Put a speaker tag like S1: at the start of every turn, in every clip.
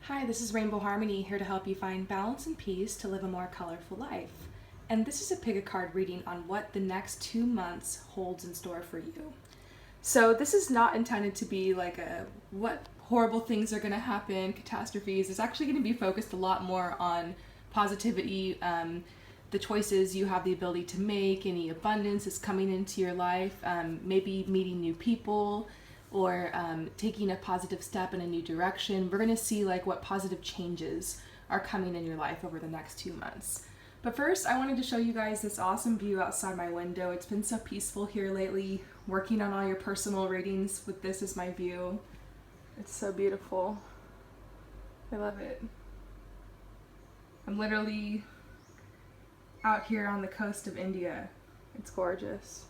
S1: Hi, this is Rainbow Harmony, here to help you find balance and peace to live a more colorful life. And this is a pick a card reading on what the next 2 months holds in store for you. So this is not intended to be like a what horrible things are going to happen, catastrophes. It's actually going to be focused a lot more on positivity, the choices you have the ability to make, any abundance is coming into your life, maybe meeting new people, or taking a positive step in a new direction. We're going to see like what positive changes are coming in your life over the next 2 months. But first, I wanted to show you guys this awesome view outside my window. It's been so peaceful here lately, working on all your personal readings with this as my view. It's so beautiful. I love it. I'm literally out here on the coast of India. It's gorgeous.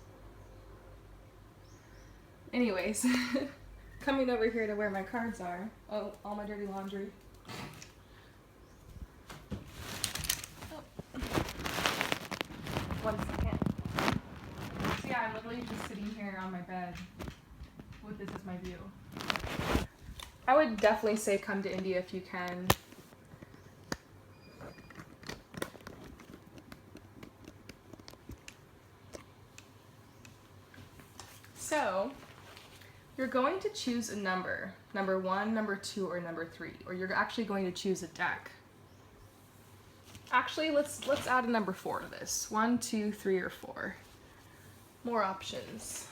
S1: Anyways, coming over here to where my cards are. Oh, all my dirty laundry. Oh. One second. So yeah, I'm literally just sitting here on my bed with this as my view. I would definitely say come to India if you can. So, you're going to choose a number 1, number 2, or number 3, or you're actually going to choose a deck. Actually, let's add a number 4 to this. 1, 2, 3, or 4. More options.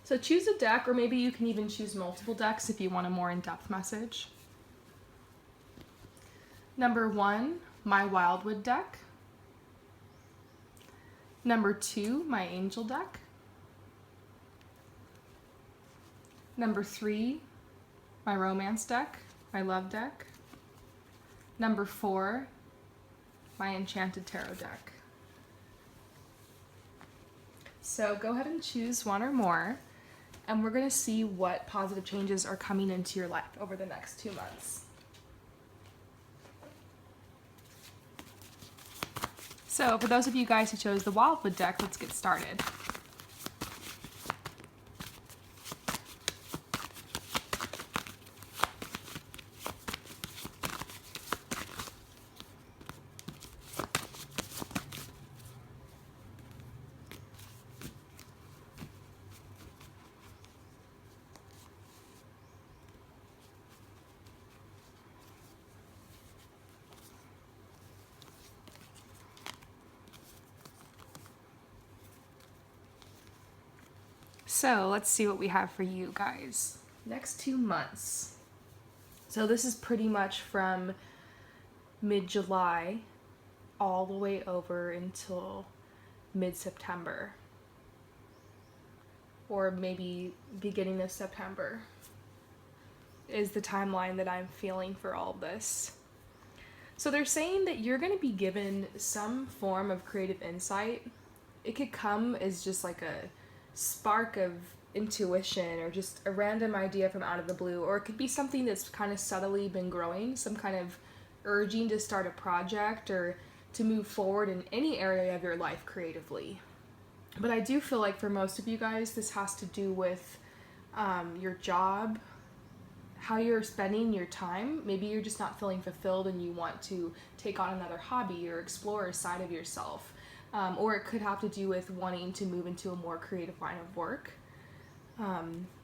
S1: So choose a deck, or maybe you can even choose multiple decks if you want a more in-depth message. Number 1, my Wildwood deck. Number 2, my Angel deck. Number 3, my Romance deck, my Love deck. Number 4, my Enchanted Tarot deck. So go ahead and choose one or more, and we're going to see what positive changes are coming into your life over the next 2 months. So for those of you guys who chose the Wildwood deck, let's get started. So let's see what we have for you guys. Next 2 months. So this is pretty much from mid-July all the way over until mid-September. Or maybe beginning of September is the timeline that I'm feeling for all this. So they're saying that you're going to be given some form of creative insight. It could come as just like a spark of intuition or just a random idea from out of the blue, or it could be something that's kind of subtly been growing, some kind of urging to start a project or to move forward in any area of your life creatively. But I do feel like for most of you guys, this has to do with your job, how you're spending your time. Maybe you're just not feeling fulfilled and you want to take on another hobby or explore a side of yourself. Or it could have to do with wanting to move into a more creative line of work,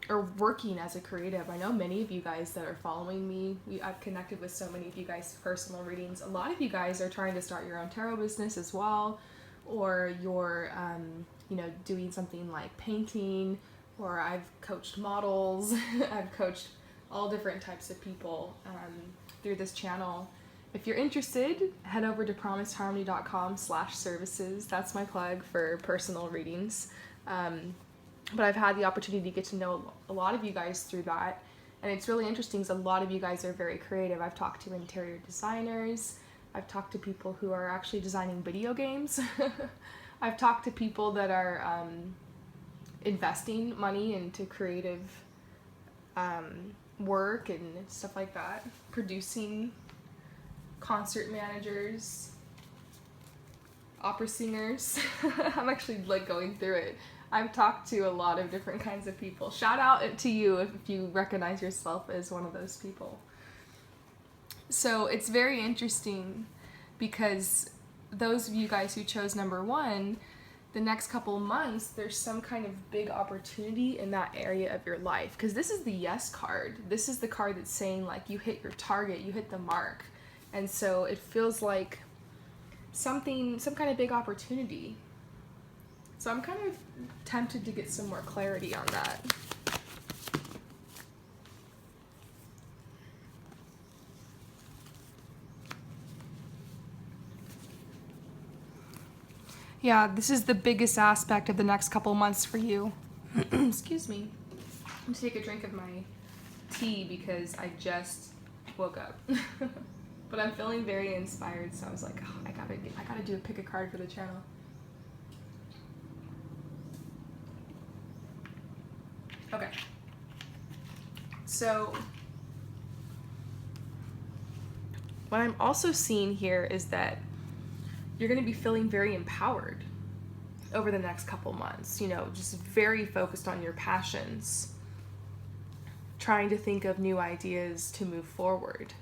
S1: or working as a creative. I know many of you guys that are following me, I've connected with so many of you guys' personal readings. A lot of you guys are trying to start your own tarot business as well, or you're doing something like painting, or I've coached models. I've coached all different types of people through this channel. If you're interested, head over to promiseharmony.com/services. That's my plug for personal readings. But I've had the opportunity to get to know a lot of you guys through that. And it's really interesting because a lot of you guys are very creative. I've talked to interior designers. I've talked to people who are actually designing video games. I've talked to people that are investing money into creative work and stuff like that. Producing, concert managers, opera singers. I'm actually like going through it. I've talked to a lot of different kinds of people. Shout out to you if you recognize yourself as one of those people. So it's very interesting because those of you guys who chose number 1, the next couple of months, there's some kind of big opportunity in that area of your life. Because this is the yes card. This is the card that's saying, like, you hit your target, you hit the mark. And so it feels like some kind of big opportunity. So I'm kind of tempted to get some more clarity on that. Yeah, this is the biggest aspect of the next couple months for you. Excuse me. I'm gonna take a drink of my tea because I just woke up. But I'm feeling very inspired, so I was like, oh, I gotta do a pick a card for the channel. Okay. So what I'm also seeing here is that you're going to be feeling very empowered over the next couple months, you know, just very focused on your passions, trying to think of new ideas to move forward.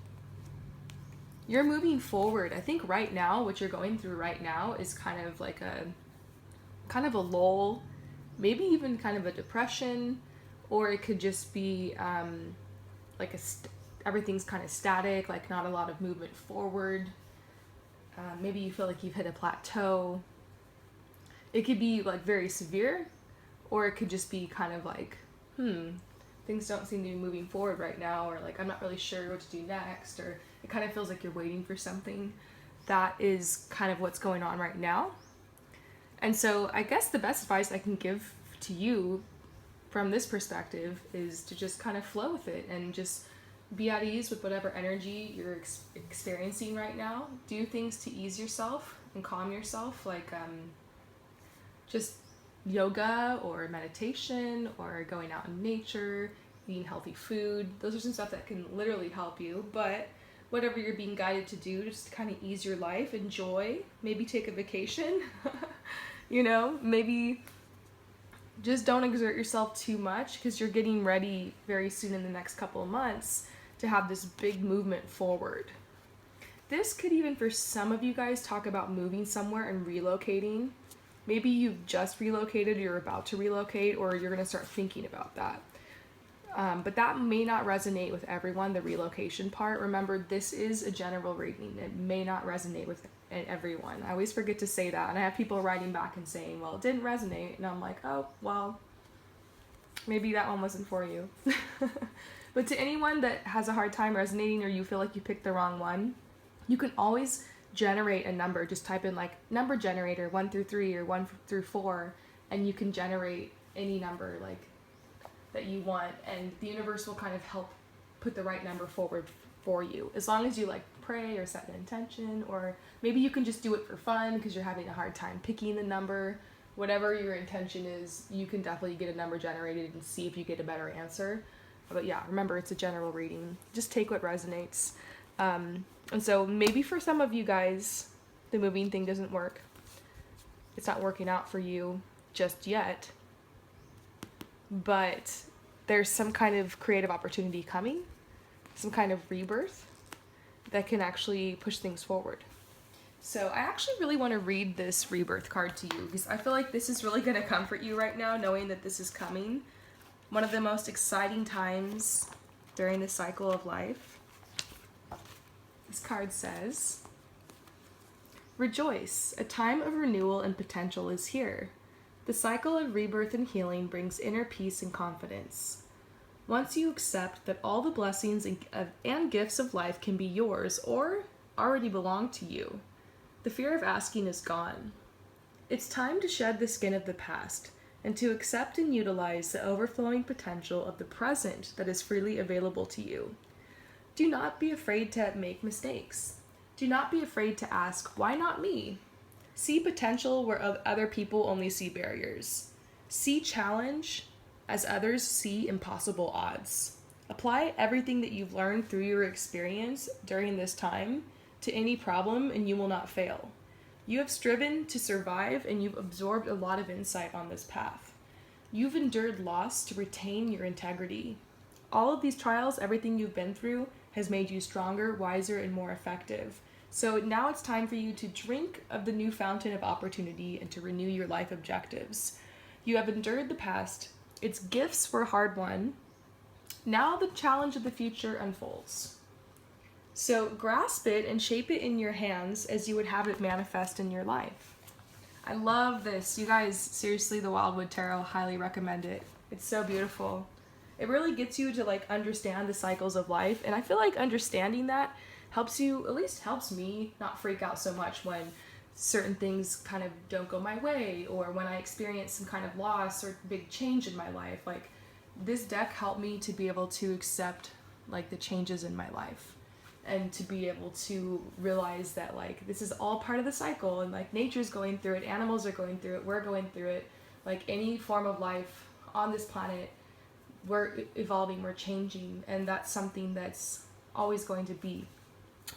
S1: You're moving forward. I think right now, what you're going through right now is kind of like a lull, maybe even kind of a depression, or it could just be like everything's kind of static, like not a lot of movement forward. Maybe you feel like you've hit a plateau. It could be like very severe, or it could just be kind of like, things don't seem to be moving forward right now, or like I'm not really sure what to do next, or it kind of feels like you're waiting for something. That is kind of what's going on right now. And so I guess the best advice I can give to you from this perspective is to just kind of flow with it and just be at ease with whatever energy you're experiencing right now. Do things to ease yourself and calm yourself, like just yoga or meditation or going out in nature, eating healthy food. Those are some stuff that can literally help you. But whatever you're being guided to do, just kind of ease your life, enjoy, maybe take a vacation, you know, maybe just don't exert yourself too much because you're getting ready very soon in the next couple of months to have this big movement forward. This could even, for some of you guys, talk about moving somewhere and relocating. Maybe you've just relocated, you're about to relocate, or you're going to start thinking about that. But that may not resonate with everyone, the relocation part. Remember, this is a general reading. It may not resonate with everyone. I always forget to say that. And I have people writing back and saying, well, it didn't resonate. And I'm like, oh, well, maybe that one wasn't for you. But to anyone that has a hard time resonating or you feel like you picked the wrong one, you can always generate a number. Just type in like number generator 1 through 3 or 1 through 4, and you can generate any number like that you want, and the universe will kind of help put the right number forward for you, as long as you like pray or set an intention, or maybe you can just do it for fun because you're having a hard time picking the number. Whatever your intention is, you can definitely get a number generated and see if you get a better answer. But yeah, remember, it's a general reading. Just take what resonates. And so maybe for some of you guys, the moving thing doesn't work. It's not working out for you just yet. But there's some kind of creative opportunity coming, some kind of rebirth that can actually push things forward. So I actually really want to read this rebirth card to you because I feel like this is really going to comfort you right now, knowing that this is coming. One of the most exciting times during this cycle of life. This card says, "Rejoice, a time of renewal and potential is here. The cycle of rebirth and healing brings inner peace and confidence. Once you accept that all the blessings and gifts of life can be yours or already belong to you, the fear of asking is gone. It's time to shed the skin of the past and to accept and utilize the overflowing potential of the present that is freely available to you. Do not be afraid to make mistakes. Do not be afraid to ask, why not me? See potential where other people only see barriers. See challenge as others see impossible odds. Apply everything that you've learned through your experience during this time to any problem and you will not fail. You have striven to survive and you've absorbed a lot of insight on this path. You've endured loss to retain your integrity. All of these trials, everything you've been through, has made you stronger, wiser, and more effective. So now it's time for you to drink of the new fountain of opportunity and to renew your life objectives. You have endured the past. Its gifts were hard won. Now the challenge of the future unfolds. So grasp it and shape it in your hands as you would have it manifest in your life. I love this. You guys, seriously, the Wildwood Tarot, highly recommend it. It's so beautiful. It really gets you to like understand the cycles of life, and I feel like understanding that helps you, at least helps me, not freak out so much when certain things kind of don't go my way, or when I experience some kind of loss or big change in my life. Like, this deck helped me to be able to accept like the changes in my life, and to be able to realize that like this is all part of the cycle, and like nature's going through it, animals are going through it, we're going through it, like any form of life on this planet, we're evolving, we're changing, and that's something that's always going to be.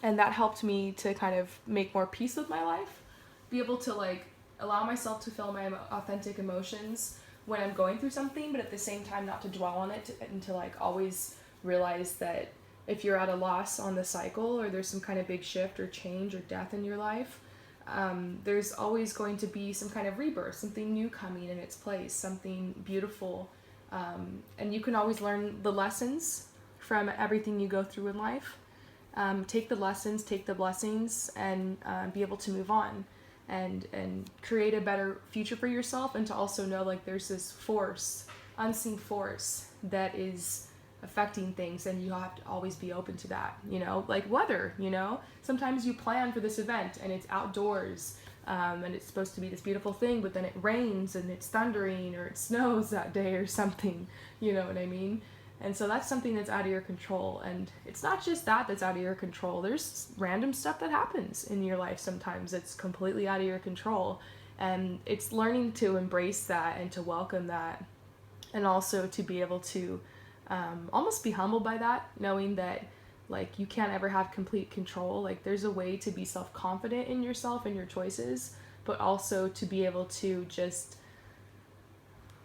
S1: And that helped me to kind of make more peace with my life, be able to like allow myself to feel my authentic emotions when I'm going through something, but at the same time not to dwell on it, and to like always realize that if you're at a loss on the cycle, or there's some kind of big shift or change or death in your life, there's always going to be some kind of rebirth, something new coming in its place, something beautiful. And you can always learn the lessons from everything you go through in life. Take the lessons, take the blessings, and be able to move on and create a better future for yourself, and to also know like there's this force, unseen force, that is affecting things, and you have to always be open to that, you know, like weather, you know, sometimes you plan for this event and it's outdoors, and it's supposed to be this beautiful thing, but then it rains and it's thundering or it snows that day or something, you know what I mean? And so that's something that's out of your control. And it's not just that that's out of your control. There's random stuff that happens in your life sometimes that's completely out of your control. And it's learning to embrace that and to welcome that, and also to be able to almost be humbled by that, knowing that like you can't ever have complete control. Like there's a way to be self-confident in yourself and your choices, but also to be able to just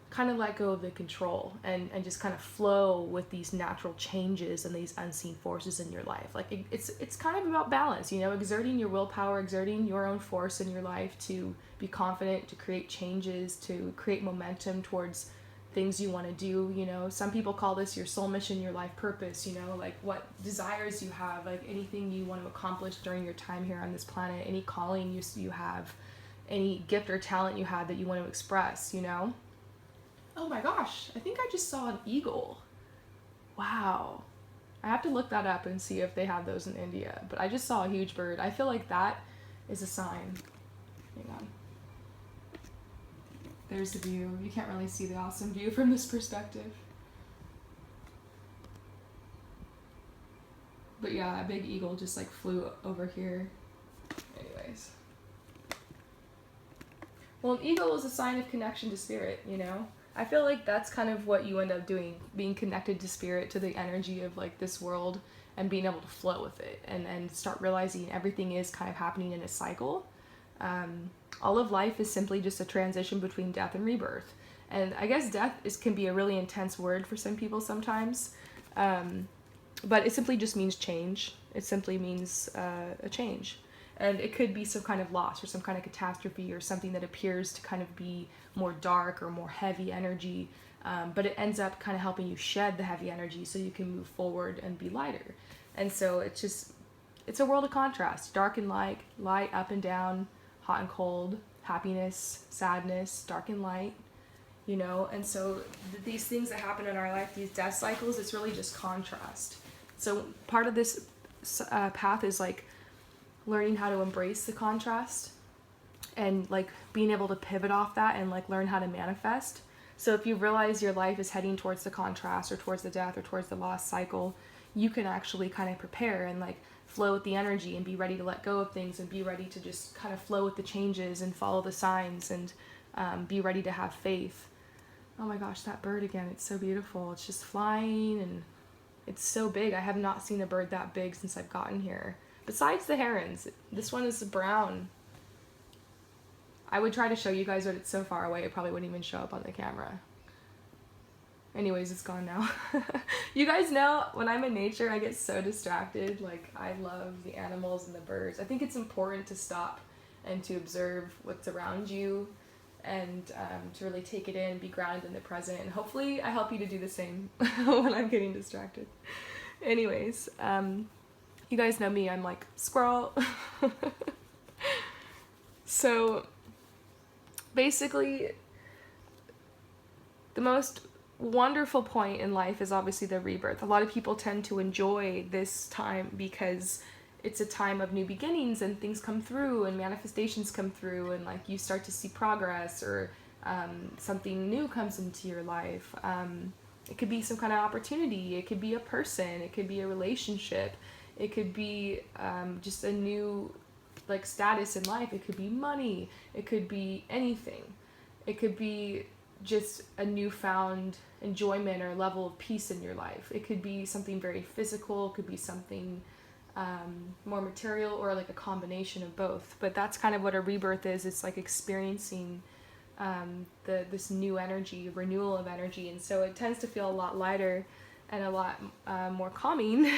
S1: kind of let go of the control and just kind of flow with these natural changes and these unseen forces in your life. Like it's kind of about balance, you know, exerting your willpower, exerting your own force in your life to be confident, to create changes, to create momentum towards things you want to do. You know, some people call this your soul mission, your life purpose, you know, like what desires you have, like anything you want to accomplish during your time here on this planet, any calling you have, any gift or talent you have that you want to express, you know. Oh my gosh, I think I just saw an eagle. Wow. I have to look that up and see if they have those in India, but I just saw a huge bird. I feel like that is a sign. Hang on. There's the view. You can't really see the awesome view from this perspective. But yeah, a big eagle just like flew over here. Anyways. Well, an eagle is a sign of connection to spirit, you know? I feel like that's kind of what you end up doing, being connected to spirit, to the energy of like this world, and being able to flow with it, and start realizing everything is kind of happening in a cycle. All of life is simply just a transition between death and rebirth. And I guess death can be a really intense word for some people sometimes, but it simply just means change. It simply means a change. And it could be some kind of loss or some kind of catastrophe or something that appears to kind of be more dark or more heavy energy, but it ends up kind of helping you shed the heavy energy so you can move forward and be lighter. And so it's a world of contrast, dark and light, light up and down, hot and cold, happiness, sadness, dark and light, you know. And so these things that happen in our life, these death cycles, it's really just contrast. So part of this path is like learning how to embrace the contrast, and like being able to pivot off that and like learn how to manifest. So if you realize your life is heading towards the contrast or towards the death or towards the loss cycle, you can actually kind of prepare and like flow with the energy and be ready to let go of things, and be ready to just kind of flow with the changes and follow the signs, and be ready to have faith. Oh my gosh, that bird again, it's so beautiful. It's just flying and it's so big. I have not seen a bird that big since I've gotten here. Besides the herons, this one is brown. I would try to show you guys, but it's so far away it probably wouldn't even show up on the camera. Anyways, it's gone now. You guys know when I'm in nature, I get so distracted. Like, I love the animals and the birds. I think it's important to stop and to observe what's around you and to really take it in, be grounded in the present. And hopefully I help you to do the same when I'm getting distracted. Anyways, you guys know me, I'm like, squirrel. So basically, the most wonderful point in life is obviously the rebirth. A lot of people tend to enjoy this time because it's a time of new beginnings and things come through and manifestations come through and like you start to see progress or something new comes into your life. It could be some kind of opportunity, it could be a person, it could be a relationship, it could be just a new like status in life, it could be money, it could be anything, it could be just a newfound enjoyment or level of peace in your life. It could be something very physical, it could be something more material, or like a combination of both. But that's kind of what a rebirth is. It's like experiencing this new energy, renewal of energy, and so it tends to feel a lot lighter and a lot more calming.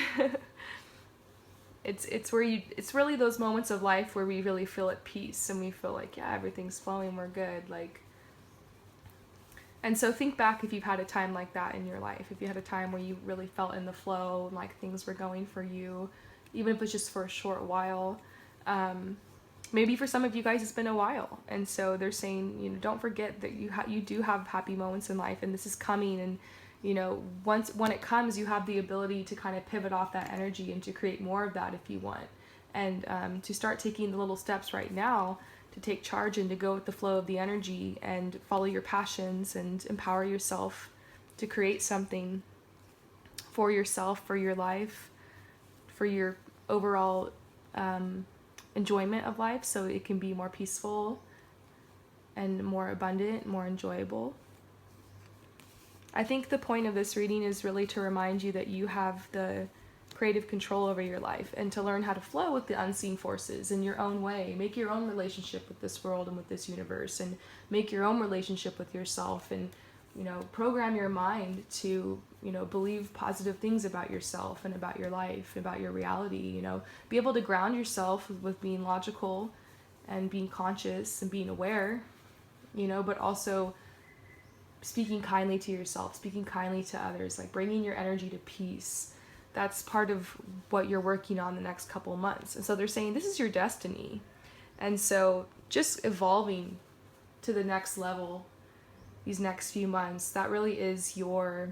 S1: It's really those moments of life where we really feel at peace and we feel like, yeah, everything's flowing, we're good, like. And so think back if you've had a time like that in your life, if you had a time where you really felt in the flow, like things were going for you, even if it's just for a short while. Maybe for some of you guys it's been a while, and so they're saying, you know, don't forget that you do have happy moments in life, and this is coming, and you know, when it comes, you have the ability to kind of pivot off that energy and to create more of that if you want, and to start taking the little steps right now to take charge and to go with the flow of the energy and follow your passions and empower yourself to create something for yourself, for your life, for your overall enjoyment of life, so it can be more peaceful and more abundant, more enjoyable. I think the point of this reading is really to remind you that you have the creative control over your life and to learn how to flow with the unseen forces in your own way. Make your own relationship with this world and with this universe, and make your own relationship with yourself, and you know, program your mind to, you know, believe positive things about yourself and about your life, about your reality, you know, be able to ground yourself with being logical and being conscious and being aware, you know, but also speaking kindly to yourself, speaking kindly to others, like bringing your energy to peace. That's part of what you're working on the next couple of months. And so they're saying this is your destiny. And so just evolving to the next level these next few months, that really is your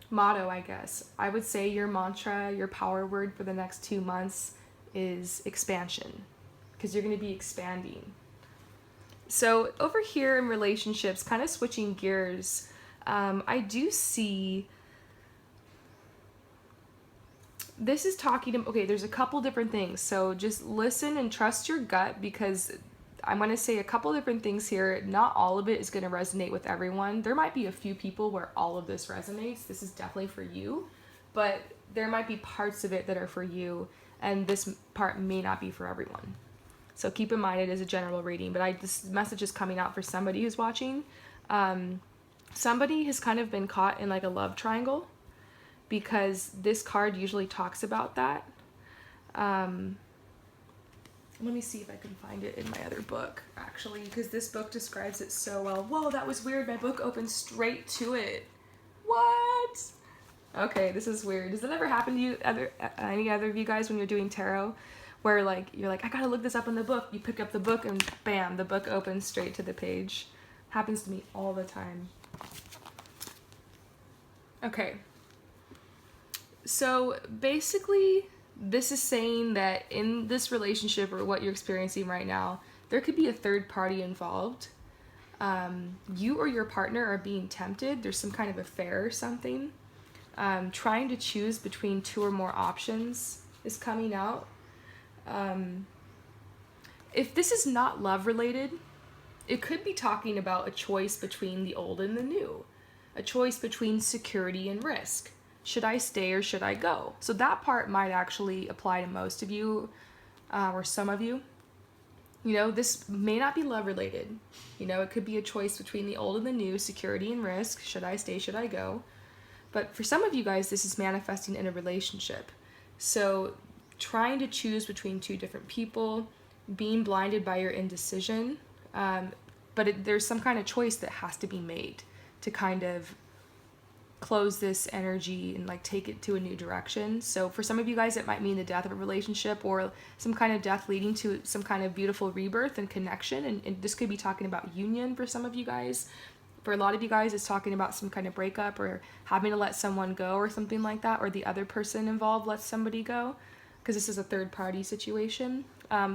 S1: motto, I guess. I would say your mantra, your power word for the next 2 months is expansion, because you're going to be expanding. So over here in relationships, kind of switching gears, I do see this is talking to, okay, there's a couple different things. So just listen and trust your gut, because I'm going to say a couple different things here. Not all of it is going to resonate with everyone. There might be a few people where all of this resonates. This is definitely for you, but there might be parts of it that are for you, and this part may not be for everyone. So keep in mind it is a general reading, but this message is coming out for somebody who's watching. Somebody has kind of been caught in like a love triangle, because this card usually talks about that. Let me see if I can find it in my other book, actually, because this book describes it so well. Whoa, that was weird. My book opened straight to it. What? Okay, this is weird. Does that ever happen to you, any other of you guys, when you're doing tarot, where like you're like, I gotta look this up in the book. You pick up the book and bam, the book opens straight to the page. Happens to me all the time. Okay. So basically, this is saying that in this relationship, or what you're experiencing right now, there could be a third party involved. You or your partner are being tempted. There's some kind of affair or something. Trying to choose between 2 or more options is coming out. If this is not love related, it could be talking about a choice between the old and the new, a choice between security and risk. Should I stay or should I go? So that part might actually apply to most of you, or some of you. You know, this may not be love related. You know, it could be a choice between the old and the new, security and risk. Should I stay? Should I go? But for some of you guys, this is manifesting in a relationship. So trying to choose between two different people, being blinded by your indecision, but there's some kind of choice that has to be made to kind of close this energy and like take it to a new direction. So for some of you guys, it might mean the death of a relationship or some kind of death leading to some kind of beautiful rebirth and connection. And this could be talking about union for some of you guys. For a lot of you guys, it's talking about some kind of breakup or having to let someone go or something like that, or the other person involved lets somebody go, because this is a third party situation.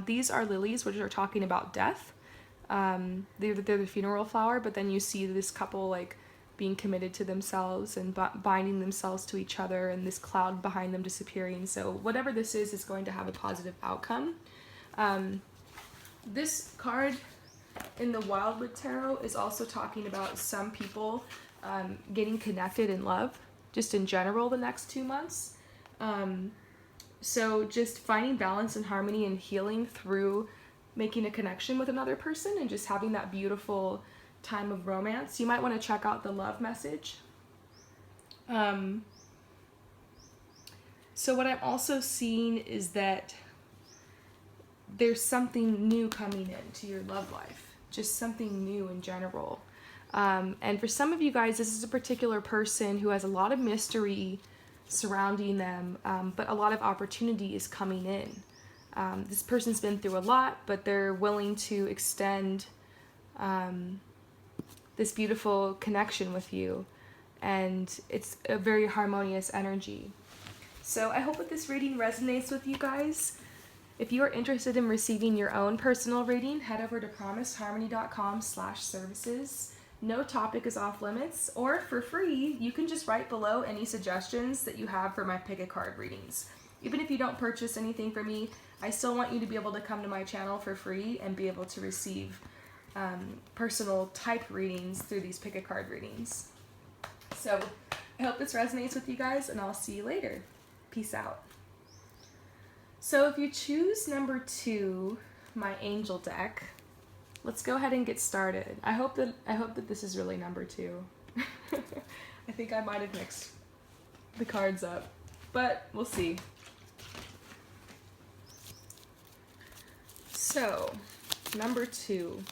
S1: These are lilies, which are talking about death. They're the funeral flower, but then you see this couple like being committed to themselves and binding themselves to each other, and this cloud behind them disappearing. So whatever this is going to have a positive outcome. This card in the Wildwood Tarot is also talking about some people getting connected in love, just in general, the next 2 months. So just finding balance and harmony and healing through making a connection with another person and just having that beautiful time of romance. You might want to check out the love message. So what I'm also seeing is that there's something new coming into your love life, just something new in general. And for some of you guys, this is a particular person who has a lot of mystery surrounding them, but a lot of opportunity is coming in. This person's been through a lot, but they're willing to extend this beautiful connection with you, and it's a very harmonious energy. So I hope that this reading resonates with you guys. If you are interested in receiving your own personal reading, head over to promiseharmony.com/services. No topic is off limits, or for free, you can just write below any suggestions that you have for my pick a card readings. Even if you don't purchase anything from me, I still want you to be able to come to my channel for free and be able to receive personal type readings through these pick a card readings. So I hope this resonates with you guys, and I'll see you later. Peace out. So if you choose number 2, my angel deck, let's go ahead and get started. I hope that this is really number 2. I think I might have mixed the cards up, but we'll see. So, number 2.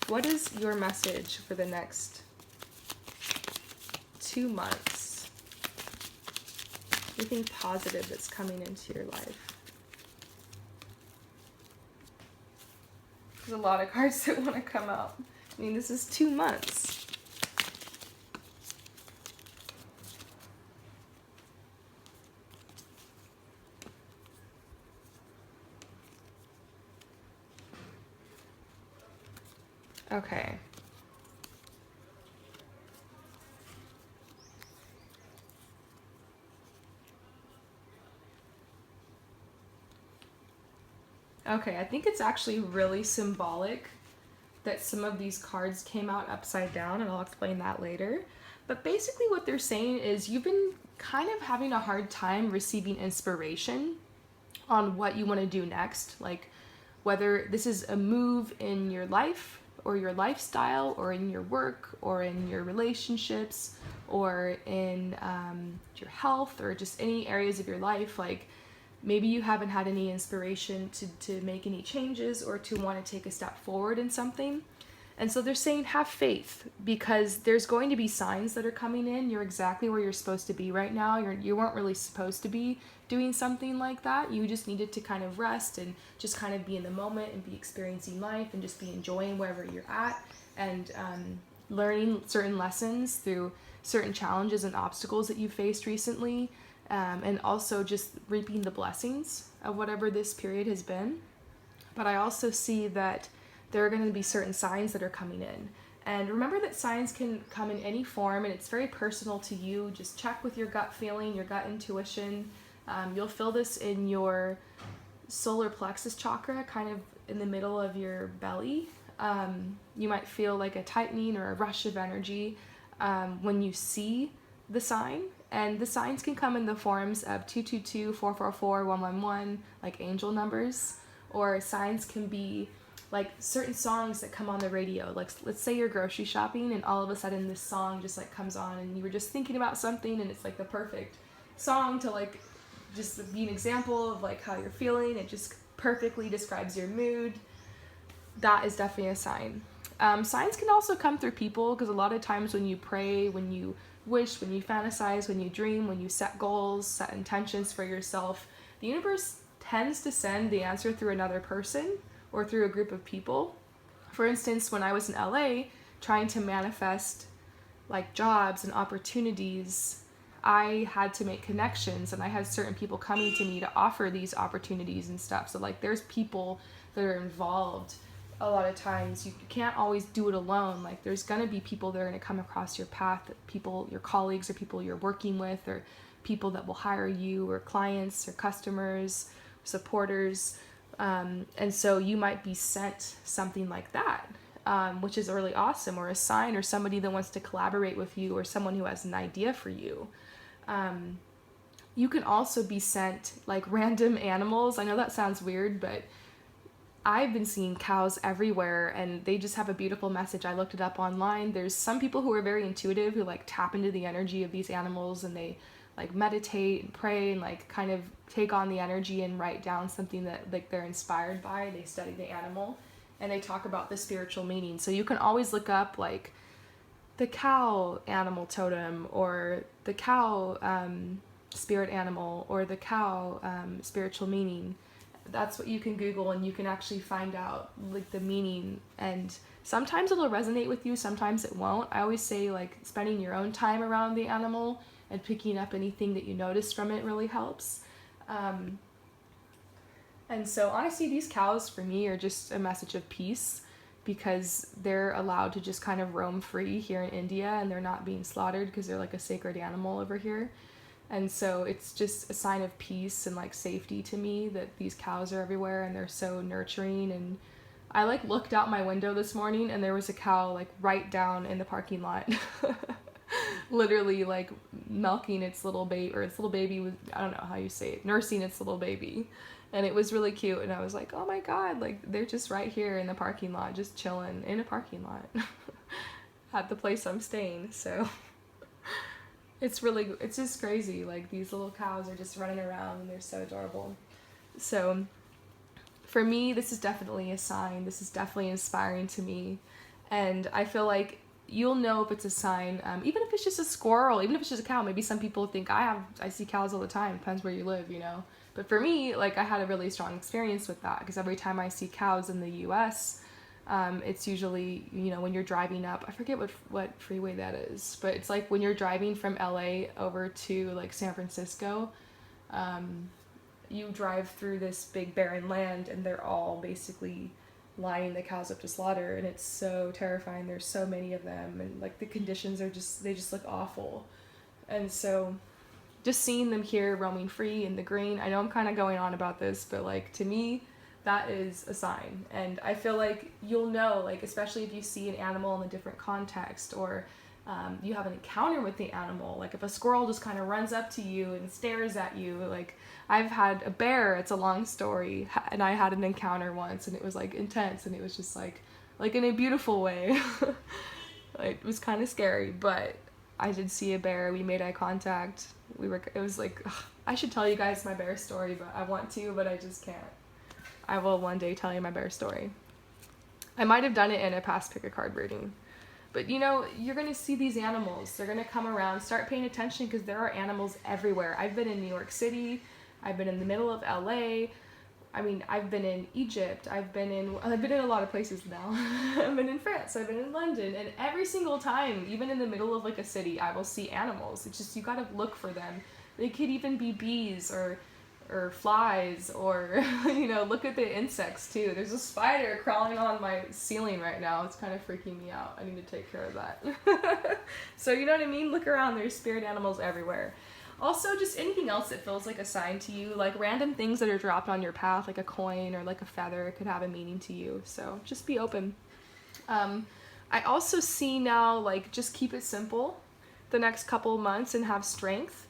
S1: What is your message for the next 2 months? Anything positive that's coming into your life? There's a lot of cards that want to come out. I mean, this is 2 months. Okay. Okay, I think it's actually really symbolic that some of these cards came out upside down, and I'll explain that later. But basically what they're saying is you've been kind of having a hard time receiving inspiration on what you want to do next, like whether this is a move in your life or your lifestyle or in your work or in your relationships or in your health or just any areas of your life. Like maybe you haven't had any inspiration to make any changes or to want to take a step forward in something. And so they're saying have faith, because there's going to be signs that are coming in. You're exactly where you're supposed to be right now. You weren't really supposed to be doing something like that. You just needed to kind of rest and just kind of be in the moment and be experiencing life and just be enjoying wherever you're at, and learning certain lessons through certain challenges and obstacles that you faced recently, and also just reaping the blessings of whatever this period has been. But I also see that there are going to be certain signs that are coming in. And remember that signs can come in any form, and it's very personal to you. Just check with your gut feeling, your gut intuition. You'll feel this in your solar plexus chakra, kind of in the middle of your belly. You might feel like a tightening or a rush of energy when you see the sign. And the signs can come in the forms of 222, 444, 111, like angel numbers, Or signs can be like certain songs that come on the radio. Like let's say you're grocery shopping and all of a sudden this song just like comes on and you were just thinking about something and it's like the perfect song to like just be an example of like how you're feeling. It just perfectly describes your mood. That is definitely a sign. Signs can also come through people, because a lot of times when you pray, when you wish, when you fantasize, when you dream, when you set goals, set intentions for yourself, the universe tends to send the answer through another person or through a group of people. For instance, when I was in LA trying to manifest like jobs and opportunities, I had to make connections, and I had certain people coming to me to offer these opportunities and stuff. So like there's people that are involved. A lot of times you can't always do it alone. Like there's gonna be people that are gonna come across your path, people, your colleagues, or people you're working with, or people that will hire you, or clients or customers, supporters. And so you might be sent something like that, which is really awesome, or a sign, or somebody that wants to collaborate with you, or someone who has an idea for you. You can also be sent like random animals. I know that sounds weird, but I've been seeing cows everywhere and they just have a beautiful message. I looked it up online. There's some people who are very intuitive who like tap into the energy of these animals, and they like meditate and pray and like kind of take on the energy and write down something that like they're inspired by. They study the animal and they talk about the spiritual meaning. So you can always look up like the cow animal totem, or the cow spirit animal, or the cow spiritual meaning. That's what you can Google, and you can actually find out like the meaning, and sometimes it'll resonate with you, sometimes it won't. I always say like spending your own time around the animal and picking up anything that you notice from it really helps. And so honestly, these cows for me are just a message of peace, because they're allowed to just kind of roam free here in India, and they're not being slaughtered because they're like a sacred animal over here. And so it's just a sign of peace and like safety to me that these cows are everywhere, and they're so nurturing. And I like looked out my window this morning and there was a cow like right down in the parking lot. Literally like milking its little baby, or its little baby was, I don't know how you say it, nursing its little baby. And it was really cute, and I was like, oh my god, like they're just right here in the parking lot, just chilling in a parking lot at the place I'm staying. So it's just crazy. Like these little cows are just running around and they're so adorable. So for me, this is definitely a sign. This is definitely inspiring to me. And I feel like you'll know if it's a sign, even if it's just a squirrel, even if it's just a cow. Maybe some people think I see cows all the time. Depends where you live, you know. But for me, like I had a really strong experience with that, because every time I see cows in the US, it's usually, you know, when you're driving up, I forget what freeway that is, but it's like when you're driving from LA over to like San Francisco, you drive through this big barren land, and they're all basically lining the cows up to slaughter, and it's so terrifying. There's so many of them, and like the conditions are they just look awful. And so just seeing them here roaming free in the green, I know I'm kind of going on about this, but like to me, that is a sign. And I feel like you'll know, like especially if you see an animal in a different context, or you have an encounter with the animal. Like if a squirrel just kind of runs up to you and stares at you. Like I've had a bear, it's a long story, and I had an encounter once, and it was like intense, and it was just like in a beautiful way. Like, it was kind of scary, but I did see a bear. We made eye contact. It was like, ugh, I should tell you guys my bear story, but I want to, but I just can't. I will one day tell you my bear story. I might have done it in a past pick a card reading. But you know, you're going to see these animals. They're going to come around. Start paying attention, because there are animals everywhere. I've been in New York City. I've been in the middle of LA. I mean, I've been in Egypt. I've been in a lot of places now. I've been in France. I've been in London. And every single time, even in the middle of like a city, I will see animals. It's just, you got to look for them. They could even be bees or flies, or you know, look at the insects too. There's a spider crawling on my ceiling right now. It's kind of freaking me out. I need to take care of that. So you know what I mean? Look around. There's spirit animals everywhere. Also, just anything else that feels like a sign to you, like random things that are dropped on your path, like a coin or like a feather, could have a meaning to you. So just be open. I also see now, like, just keep it simple the next couple months and have strength.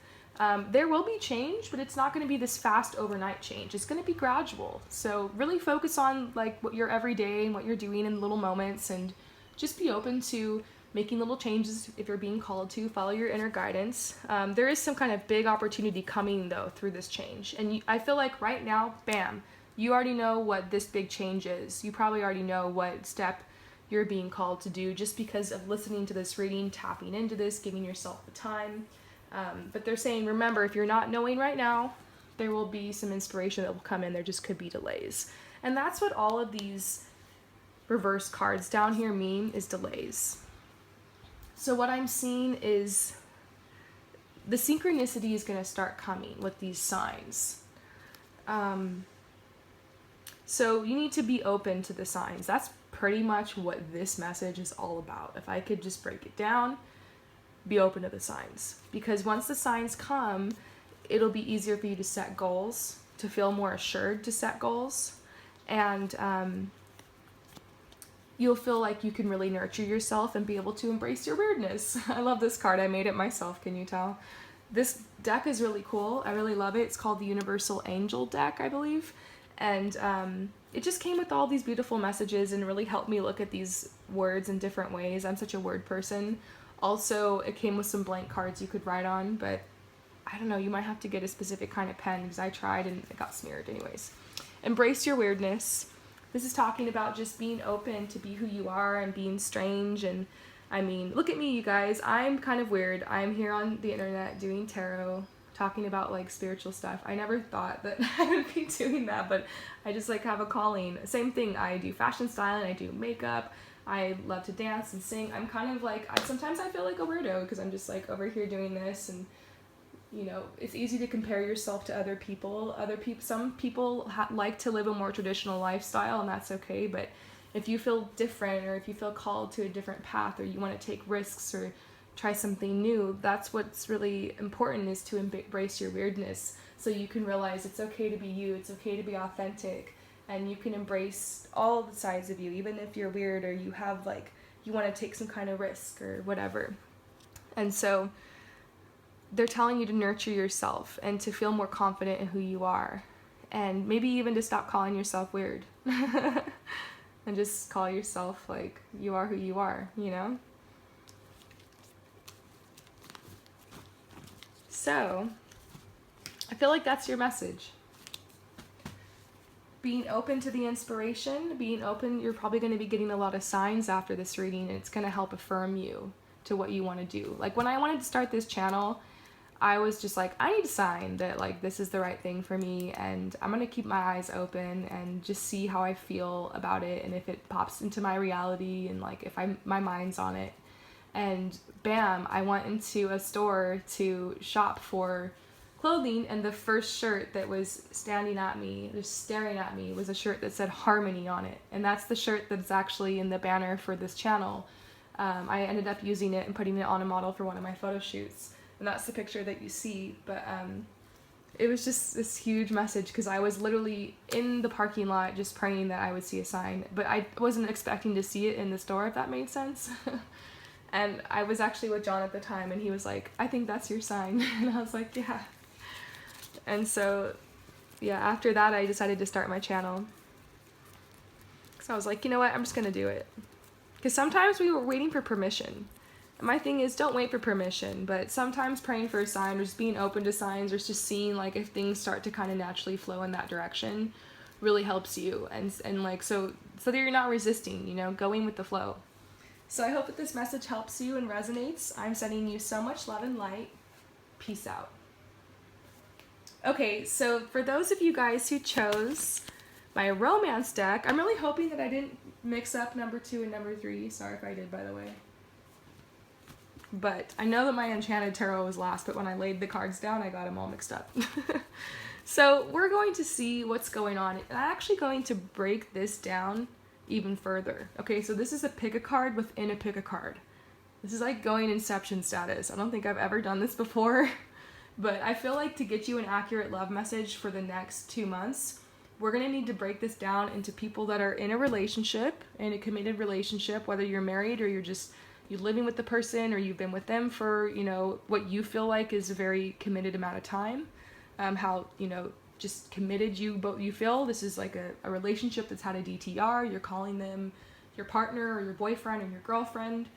S1: There will be change, but it's not going to be this fast overnight change. It's going to be gradual. So really focus on like what your everyday and what you're doing in little moments, and just be open to making little changes if you're being called to. Follow your inner guidance. There is some kind of big opportunity coming though through this change, and I feel like right now, bam, you already know what this big change is. You probably already know what step you're being called to do just because of listening to this reading, tapping into this, giving yourself the time. But they're saying, remember, if you're not knowing right now, there will be some inspiration that will come in. There just could be delays. And that's what all of these reverse cards down here mean, is delays. So what I'm seeing is the synchronicity is going to start coming with these signs. So you need to be open to the signs. That's pretty much what this message is all about. If I could just break it down, be open to the signs. Because once the signs come, it'll be easier for you to set goals, to feel more assured to set goals. And you'll feel like you can really nurture yourself and be able to embrace your weirdness. I love this card. I made it myself, can you tell? This deck is really cool. I really love it. It's called the Universal Angel deck, I believe. And it just came with all these beautiful messages and really helped me look at these words in different ways. I'm such a word person. Also, it came with some blank cards you could write on, but I don't know, you might have to get a specific kind of pen because I tried and it got smeared anyways. Embrace your weirdness. This is talking about just being open to be who you are and being strange. And I mean, look at me, you guys. I'm kind of weird. I'm here on the internet doing tarot, talking about like spiritual stuff. I never thought that I would be doing that, but I just like have a calling. Same thing, I do fashion styling, I do makeup, I love to dance and sing. I'm kind of like, sometimes I feel like a weirdo because I'm just like over here doing this, and you know, it's easy to compare yourself to other people. Some people like to live a more traditional lifestyle, and that's okay, but if you feel different, or if you feel called to a different path, or you want to take risks or try something new, that's what's really important, is to embrace your weirdness, so you can realize it's okay to be you, it's okay to be authentic, and you can embrace all the sides of you, even if you're weird or you have like, you want to take some kind of risk or whatever. And so they're telling you to nurture yourself and to feel more confident in who you are, and maybe even to stop calling yourself weird and just call yourself like, you are who you are, you know? So I feel like that's your message. Being open to the inspiration, being open, you're probably going to be getting a lot of signs after this reading, and it's going to help affirm you to what you want to do. Like when I wanted to start this channel, I was just like, I need a sign that like this is the right thing for me, and I'm going to keep my eyes open and just see how I feel about it, and if it pops into my reality, and like if my mind's on it. And bam, I went into a store to shop for clothing, and the first shirt that was standing at me, just staring at me, was a shirt that said Harmony on it. And that's the shirt that's actually in the banner for this channel. I ended up using it and putting it on a model for one of my photo shoots, and that's the picture that you see. But it was just this huge message, because I was literally in the parking lot just praying that I would see a sign, but I wasn't expecting to see it in the store, if that made sense. And I was actually with John at the time, and he was like, I think that's your sign. And I was like, yeah. And so, yeah, after that, I decided to start my channel. So I was like, you know what, I'm just going to do it. Because sometimes we were waiting for permission. And my thing is, don't wait for permission, but sometimes praying for a sign, or just being open to signs, or just seeing like if things start to kind of naturally flow in that direction really helps you. And like, so that you're not resisting, you know, going with the flow. So I hope that this message helps you and resonates. I'm sending you so much love and light. Peace out. Okay, so for those of you guys who chose my romance deck, I'm really hoping that I didn't mix up number 2 and number 3. Sorry if I did, by the way. But I know that my Enchanted Tarot was last, but when I laid the cards down, I got them all mixed up. So we're going to see what's going on. I'm actually going to break this down even further. Okay, so this is a pick a card within a pick a card. This is like going Inception status. I don't think I've ever done this before, but I feel like to get you an accurate love message for the next 2 months, we're gonna need to break this down into people that are in a relationship, in a committed relationship, whether you're married or you're just you living with the person, or you've been with them for, you know, what you feel like is a very committed amount of time. How, you know, just committed you feel. This is like a relationship that's had a DTR. You're calling them your partner or your boyfriend or your girlfriend,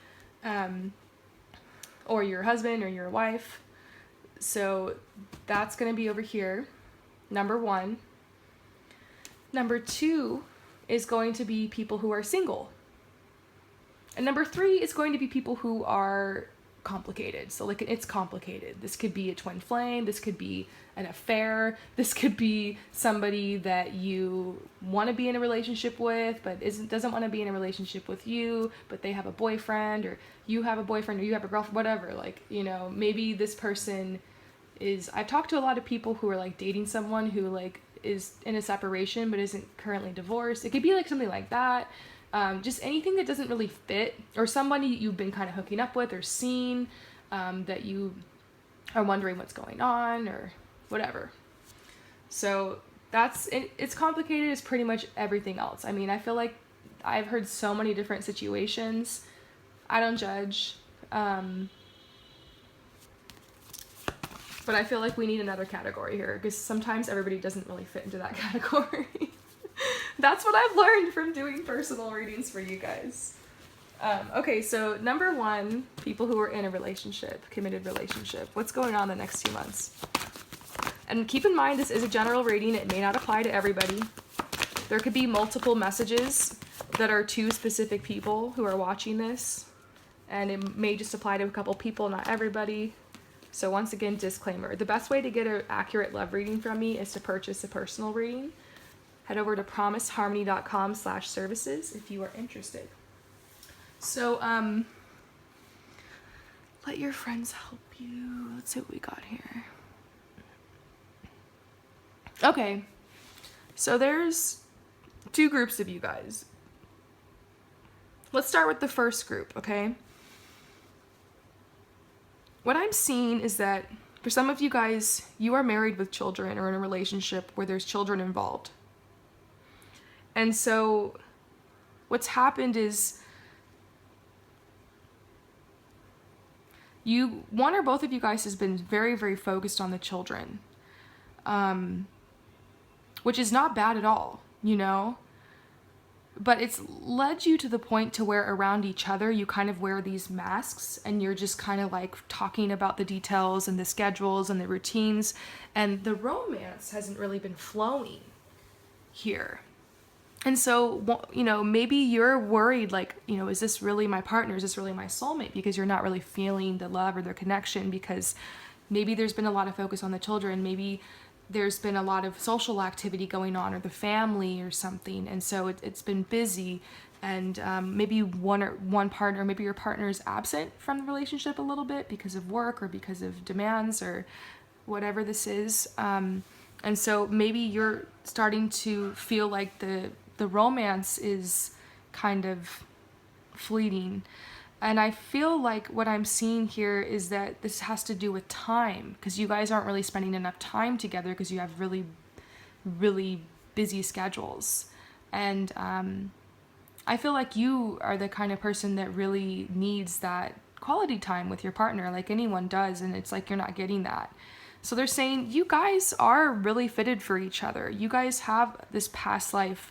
S1: or your husband or your wife. So that's going to be over here, number 1. Number 2 is going to be people who are single. And number 3 is going to be people who are complicated. So like, it's complicated. This could be a twin flame. This could be an affair. This could be somebody that you want to be in a relationship with, but doesn't want to be in a relationship with you, but they have a boyfriend, or you have a boyfriend, or you have a girlfriend, whatever. Like, you know, maybe this person is, I've talked to a lot of people who are like dating someone who like is in a separation but isn't currently divorced. It could be like something like that. Just anything that doesn't really fit, or somebody you've been kind of hooking up with or seen, that you are wondering what's going on or whatever. So that's it. It's complicated as pretty much everything else. I mean, I feel like I've heard so many different situations. I don't judge. But I feel like we need another category here, because sometimes everybody doesn't really fit into that category. That's what I've learned from doing personal readings for you guys. Okay, so number 1, people who are in a relationship, committed relationship. What's going on the next 2 months? And keep in mind, this is a general reading. It may not apply to everybody. There could be multiple messages that are to specific people who are watching this, and it may just apply to a couple people, not everybody. So once again, disclaimer. The best way to get an accurate love reading from me is to purchase a personal reading. Head over to promiseharmony.com/services if you are interested. So, let your friends help you. Let's see what we got here. Okay, so there's 2 groups of you guys. Let's start with the first group, okay? What I'm seeing is that for some of you guys, you are married with children or in a relationship where there's children involved. And so what's happened is one or both of you guys has been very, very focused on the children, which is not bad at all, you know? But it's led you to the point to where around each other, you kind of wear these masks, and you're just kind of like talking about the details and the schedules and the routines, and the romance hasn't really been flowing here. And so, you know, maybe you're worried, like, you know, is this really my partner? Is this really my soulmate? Because you're not really feeling the love or the connection, because maybe there's been a lot of focus on the children. Maybe there's been a lot of social activity going on, or the family or something. And so it's been busy, and maybe one partner, maybe your partner is absent from the relationship a little bit because of work or because of demands or whatever this is. And so maybe you're starting to feel like the romance is kind of fleeting. And I feel like what I'm seeing here is that this has to do with time, because you guys aren't really spending enough time together because you have really, really busy schedules. And I feel like you are the kind of person that really needs that quality time with your partner, like anyone does, and it's like you're not getting that. So they're saying you guys are really fitted for each other. You guys have this past life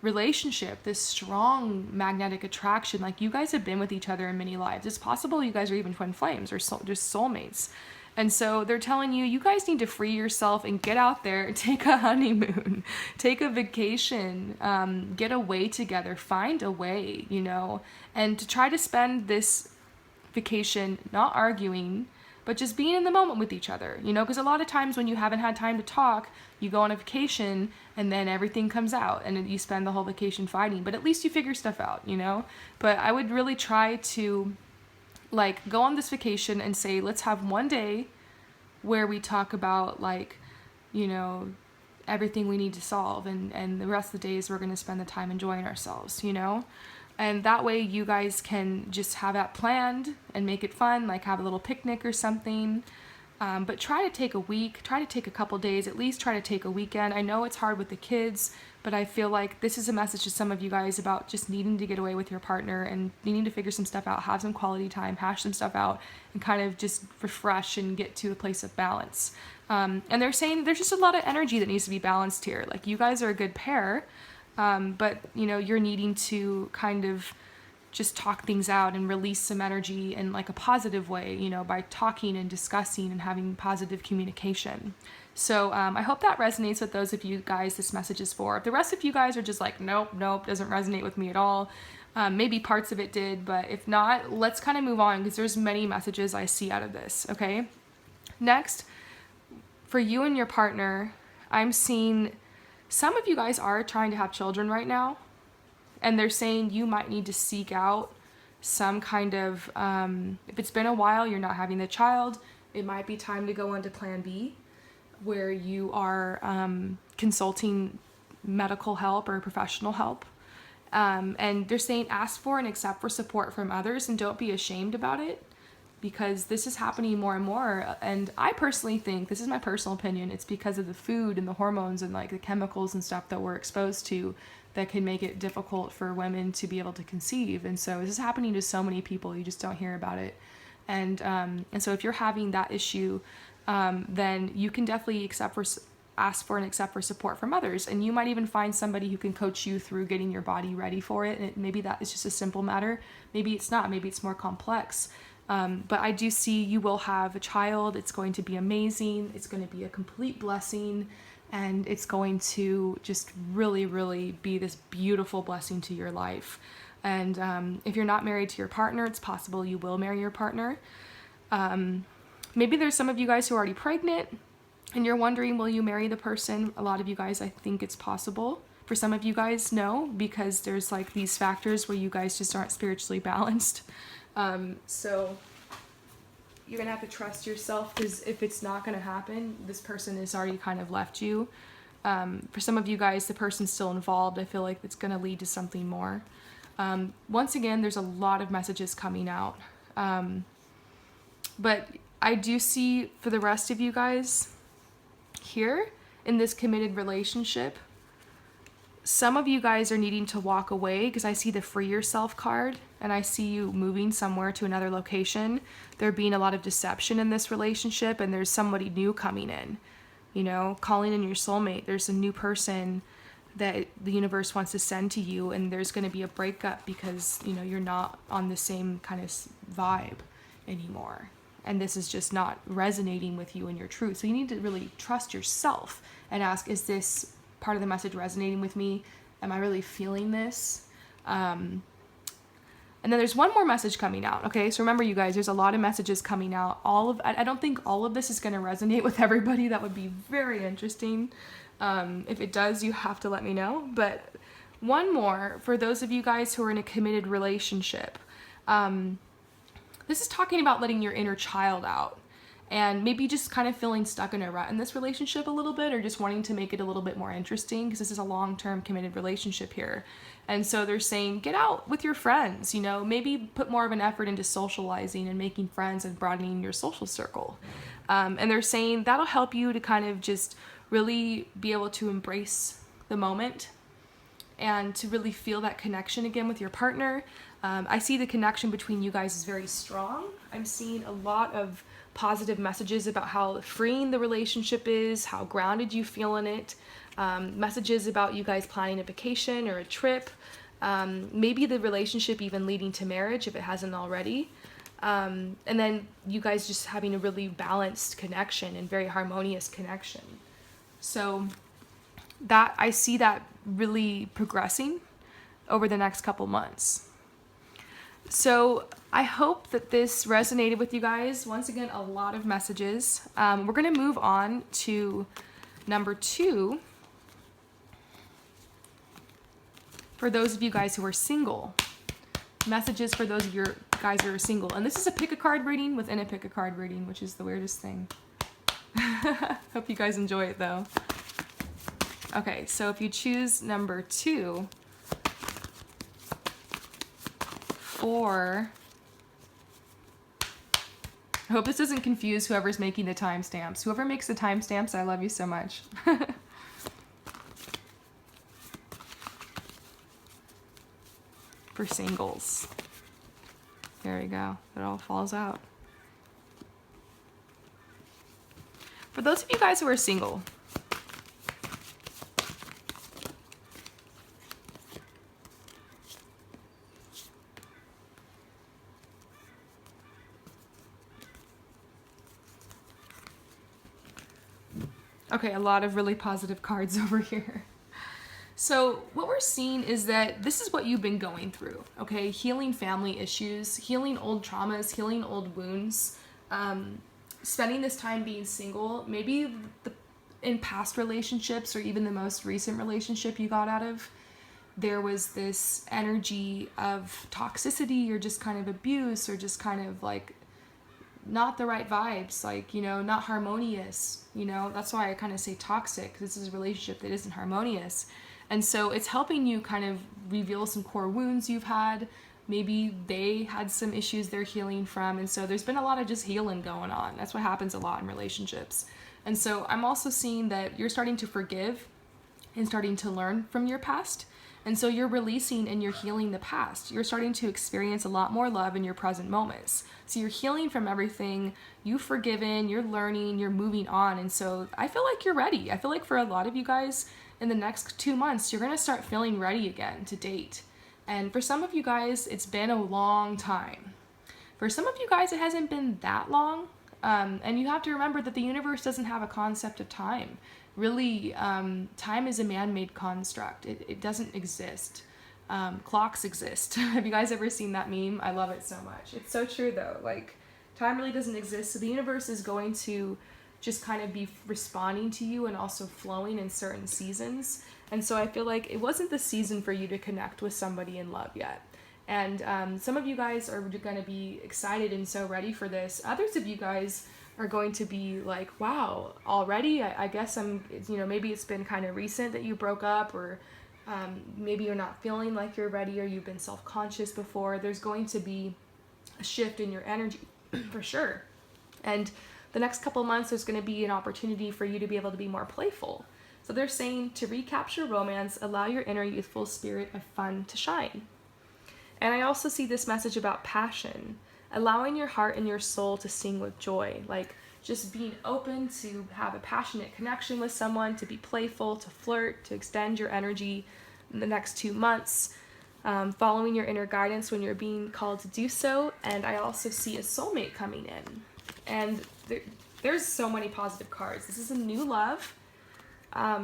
S1: relationship, this strong magnetic attraction. Like, you guys have been with each other in many lives. It's possible you guys are even twin flames or just soulmates. And so they're telling you, you guys need to free yourself and get out there and take a honeymoon, take a vacation, get away together, find a way, you know, and to try to spend this vacation not arguing, but just being in the moment with each other, you know, because a lot of times when you haven't had time to talk, you go on a vacation and then everything comes out and you spend the whole vacation fighting, but at least you figure stuff out, you know. But I would really try to like go on this vacation and say, let's have one day where we talk about, like, you know, everything we need to solve, and the rest of the days we're going to spend the time enjoying ourselves, you know. And that way you guys can just have that planned and make it fun, like have a little picnic or something. But try to take a week, try to take a couple days, at least try to take a weekend. I know it's hard with the kids, but I feel like this is a message to some of you guys about just needing to get away with your partner and needing to figure some stuff out, have some quality time, hash some stuff out, and kind of just refresh and get to a place of balance. And they're saying there's just a lot of energy that needs to be balanced here. Like, you guys are a good pair, but, you know, you're needing to kind of just talk things out and release some energy in like a positive way, you know, by talking and discussing and having positive communication. So I hope that resonates with those of you guys this message is for. If the rest of you guys are just like, nope, doesn't resonate with me at all, maybe parts of it did, but if not, let's kind of move on, because there's many messages I see out of this, okay? Next, for you and your partner, I'm seeing some of you guys are trying to have children right now. And they're saying you might need to seek out some kind of, if it's been a while, you're not having the child, it might be time to go on to plan B, where you are consulting medical help or professional help. And they're saying ask for and accept for support from others, and don't be ashamed about it, because this is happening more and more. And I personally think, this is my personal opinion, it's because of the food and the hormones and like the chemicals and stuff that we're exposed to that can make it difficult for women to be able to conceive. And so this is happening to so many people, you just don't hear about it. And so if you're having that issue, then you can definitely ask for and accept for support from others. And you might even find somebody who can coach you through getting your body ready for it. And maybe that is just a simple matter. Maybe it's not, maybe it's more complex. But I do see you will have a child. It's going to be amazing. It's going to be a complete blessing. And it's going to just really, really be this beautiful blessing to your life. And if you're not married to your partner, it's possible you will marry your partner. Maybe there's some of you guys who are already pregnant and you're wondering, will you marry the person? A lot of you guys, I think it's possible. For some of you guys, no, because there's like these factors where you guys just aren't spiritually balanced. So you're gonna have to trust yourself, because if it's not gonna happen, this person has already kind of left you. For some of you guys, the person's still involved. I feel like it's gonna lead to something more. Once again, there's a lot of messages coming out. But I do see for the rest of you guys here in this committed relationship, some of you guys are needing to walk away, because I see the free yourself card and I see you moving somewhere to another location. There being a lot of deception in this relationship, and there's somebody new coming in, you know, calling in your soulmate. There's a new person that the universe wants to send to you, and there's going to be a breakup because, you know, you're not on the same kind of vibe anymore. And this is just not resonating with you and your truth. So you need to really trust yourself and ask, is this part of the message resonating with me? Am I really feeling this? And then there's one more message coming out. Okay, so remember, you guys, there's a lot of messages coming out. I don't think all of this is going to resonate with everybody. That would be very interesting. If it does, you have to let me know. But one more for those of you guys who are in a committed relationship. This is talking about letting your inner child out, and maybe just kind of feeling stuck in a rut in this relationship a little bit, or just wanting to make it a little bit more interesting, because this is a long-term committed relationship here. And so they're saying, get out with your friends, you know, maybe put more of an effort into socializing and making friends and broadening your social circle. And they're saying that'll help you to kind of just really be able to embrace the moment and to really feel that connection again with your partner. I see the connection between you guys is very strong. I'm seeing a lot of positive messages about how freeing the relationship is, how grounded you feel in it, messages about you guys planning a vacation or a trip, maybe the relationship even leading to marriage if it hasn't already, and then you guys just having a really balanced connection and very harmonious connection. So that I see that really progressing over the next couple months. So I hope that this resonated with you guys. Once again, a lot of messages. We're going to move on to number 2. For those of you guys who are single. Messages for those of you guys who are single. And this is a pick a card reading within a pick a card reading, which is the weirdest thing. Hope you guys enjoy it though. Okay, so if you choose number 2, for I hope this doesn't confuse whoever's making the timestamps. Whoever makes the timestamps, I love you so much. For singles. There you go. It all falls out. For those of you guys who are single, okay, a lot of really positive cards over here. So what we're seeing is that this is what you've been going through, okay? Healing family issues, healing old traumas, healing old wounds, spending this time being single, maybe in past relationships or even the most recent relationship you got out of, there was this energy of toxicity or just kind of abuse or just kind of like not the right vibes, like, you know, not harmonious, you know. That's why I kind of say toxic. This is a relationship that isn't harmonious. And so it's helping you kind of reveal some core wounds you've had. Maybe they had some issues they're healing from. And so there's been a lot of just healing going on. That's what happens a lot in relationships. And so I'm also seeing that you're starting to forgive and starting to learn from your past. And so you're releasing and you're healing the past. You're starting to experience a lot more love in your present moments. So you're healing from everything. You've forgiven, you're learning, you're moving on. And so I feel like you're ready. I feel like for a lot of you guys, in the next 2 months, you're going to start feeling ready again to date. And for some of you guys, it's been a long time. For some of you guys, it hasn't been that long. And you have to remember that the universe doesn't have a concept of time. Really, time is a man-made construct. It doesn't exist. Clocks exist. Have you guys ever seen that meme? I love it so much. It's so true though. Like, time really doesn't exist. So the universe is going to just kind of be responding to you and also flowing in certain seasons. And so I feel like it wasn't the season for you to connect with somebody in love yet. And some of you guys are going to be excited and so ready for this. Others of you guys are going to be like, wow, already? I guess maybe it's been kind of recent that you broke up, or maybe you're not feeling like you're ready, or you've been self-conscious before. There's going to be a shift in your energy for sure. And the next couple months, there's going to be an opportunity for you to be able to be more playful. So they're saying to recapture romance, allow your inner youthful spirit of fun to shine. And I also see this message about passion, allowing your heart and your soul to sing with joy, like just being open to have a passionate connection with someone, to be playful, to flirt, to extend your energy in the next 2 months, following your inner guidance when you're being called to do so. And I also see a soulmate coming in. And there's so many positive cards. This is a new love, a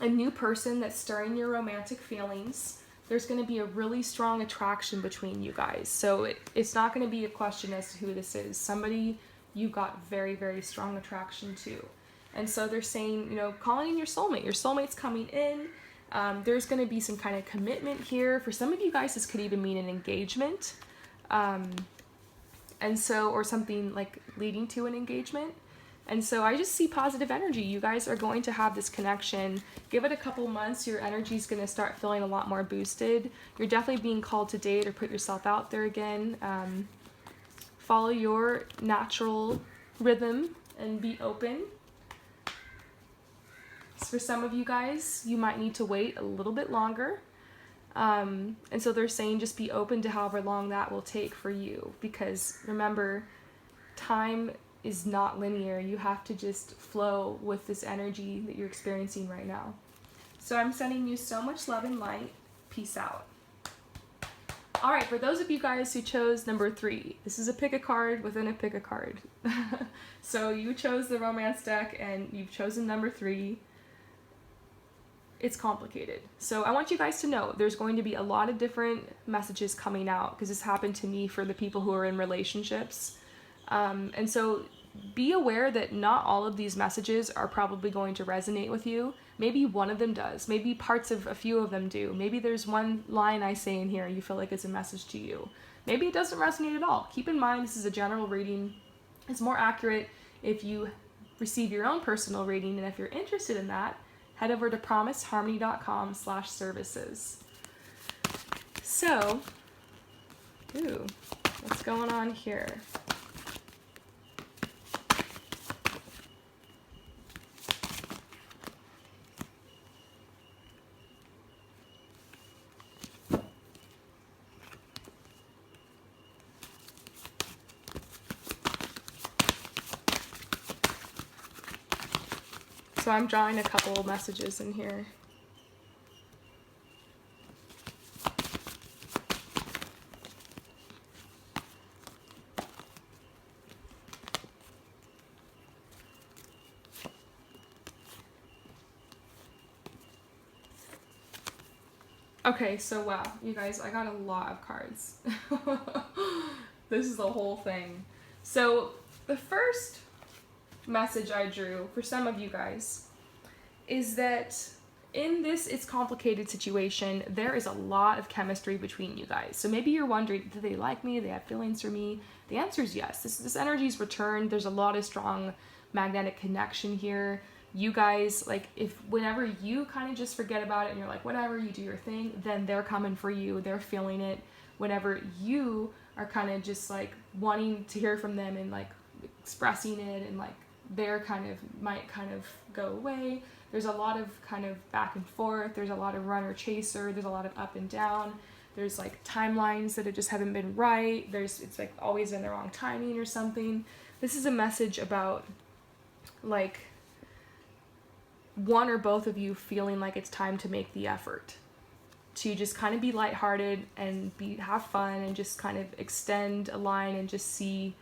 S1: new person that's stirring your romantic feelings. There's going to be a really strong attraction between you guys. So it's not going to be a question as to who this is. Somebody you got very, very strong attraction to. And so they're saying, you know, calling in your soulmate. Your soulmate's coming in. There's going to be some kind of commitment here. For some of you guys, this could even mean an engagement. And so, or something like leading to an engagement. And so I just see positive energy. You guys are going to have this connection. Give it a couple months. Your energy is going to start feeling a lot more boosted. You're definitely being called to date or put yourself out there again. Follow your natural rhythm and be open. So for some of you guys, you might need to wait a little bit longer. And so they're saying just be open to however long that will take for you. Because remember, time is not linear. You have to just flow with this energy that you're experiencing right now. So I'm sending you so much love and light. Peace out. All right, for those of you guys who chose number 3, this is a pick a card within a pick a card. So you chose the romance deck and you've chosen number 3. It's complicated. So I want you guys to know there's going to be a lot of different messages coming out, because this happened to me for the people who are in relationships. And so be aware that not all of these messages are probably going to resonate with you. Maybe one of them does. Maybe parts of a few of them do. Maybe there's one line I say in here and you feel like it's a message to you. Maybe it doesn't resonate at all. Keep in mind, this is a general reading. It's more accurate if you receive your own personal reading. And if you're interested in that, head over to promiseharmony.com/services. So, what's going on here? So I'm drawing a couple messages in here. Okay, so wow, you guys, I got a lot of cards. This is the whole thing. So the first message I drew for some of you guys is that in this it's complicated situation, there is a lot of chemistry between you guys. So maybe you're wondering, do they like me? Do they have feelings for me? The answer is yes. This energy is returned. There's a lot of strong magnetic connection here. You guys, like, if whenever you kind of just forget about it and you're like, whatever, you do your thing, then they're coming for you. They're feeling it. Whenever you are kind of just like wanting to hear from them and like expressing it, and like they're kind of might kind of go away. There's a lot of kind of back and forth. There's a lot of runner chaser. There's a lot of up and down. There's like timelines that just haven't been right. It's like always in the wrong timing or something. This is a message about like one or both of you feeling like it's time to make the effort to just kind of be lighthearted and have fun and just kind of extend a line and just see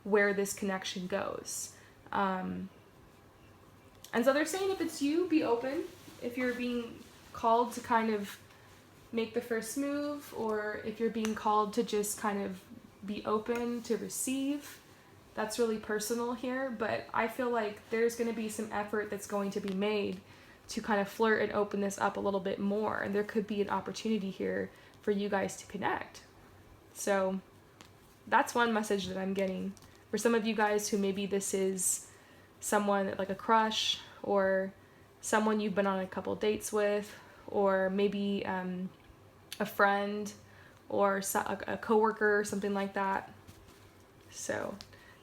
S1: where this connection goes. And so they're saying if it's you, be open. If you're being called to kind of make the first move, or if you're being called to just kind of be open to receive, that's really personal here. But I feel like there's going to be some effort that's going to be made to kind of flirt and open this up a little bit more. And there could be an opportunity here for you guys to connect. So that's one message that I'm getting. For some of you guys who maybe this is someone like a crush, or someone you've been on a couple dates with, or maybe a friend or a coworker or something like that. So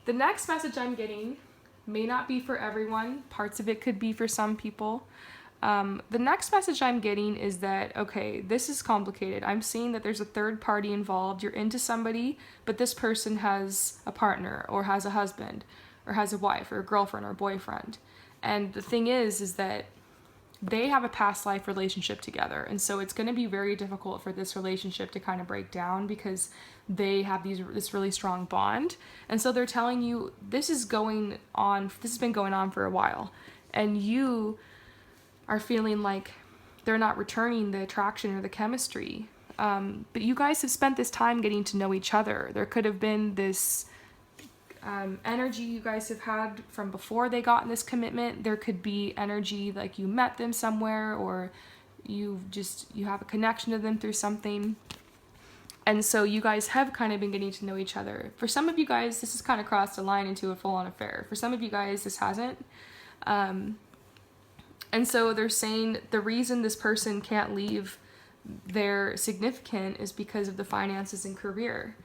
S1: the next message I'm getting may not be for everyone. Parts of it could be for some people. The next message I'm getting is that, okay, this is complicated. I'm seeing that there's a third party involved. You're into somebody, but this person has a partner or has a husband or has a wife or a girlfriend or a boyfriend. And the thing is that they have a past life relationship together. And so it's going to be very difficult for this relationship to kind of break down because they have this really strong bond. And so they're telling you this has been going on for a while. And you are feeling like they're not returning the attraction or the chemistry. But you guys have spent this time getting to know each other. There could have been this energy you guys have had from before they got in this commitment. There could be energy like you met them somewhere, or you have a connection to them through something. And so you guys have kind of been getting to know each other. For some of you guys, this has kind of crossed a line into a full-on affair. For some of you guys, this hasn't. And so they're saying the reason this person can't leave their significant is because of the finances and career.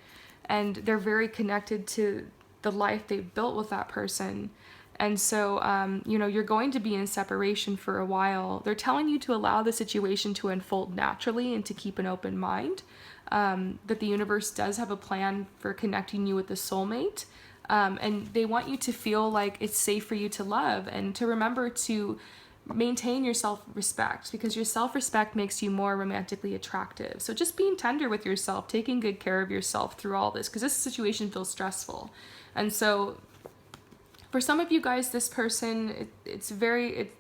S1: And they're very connected to the life they've built with that person. And so, you're going to be in separation for a while. They're telling you to allow the situation to unfold naturally and to keep an open mind. That the universe does have a plan for connecting you with the soulmate. And they want you to feel like it's safe for you to love, and to remember to maintain your self-respect, because your self-respect makes you more romantically attractive. So just being tender with yourself, taking good care of yourself through all this, because this situation feels stressful. And so for some of you guys, this person, it's very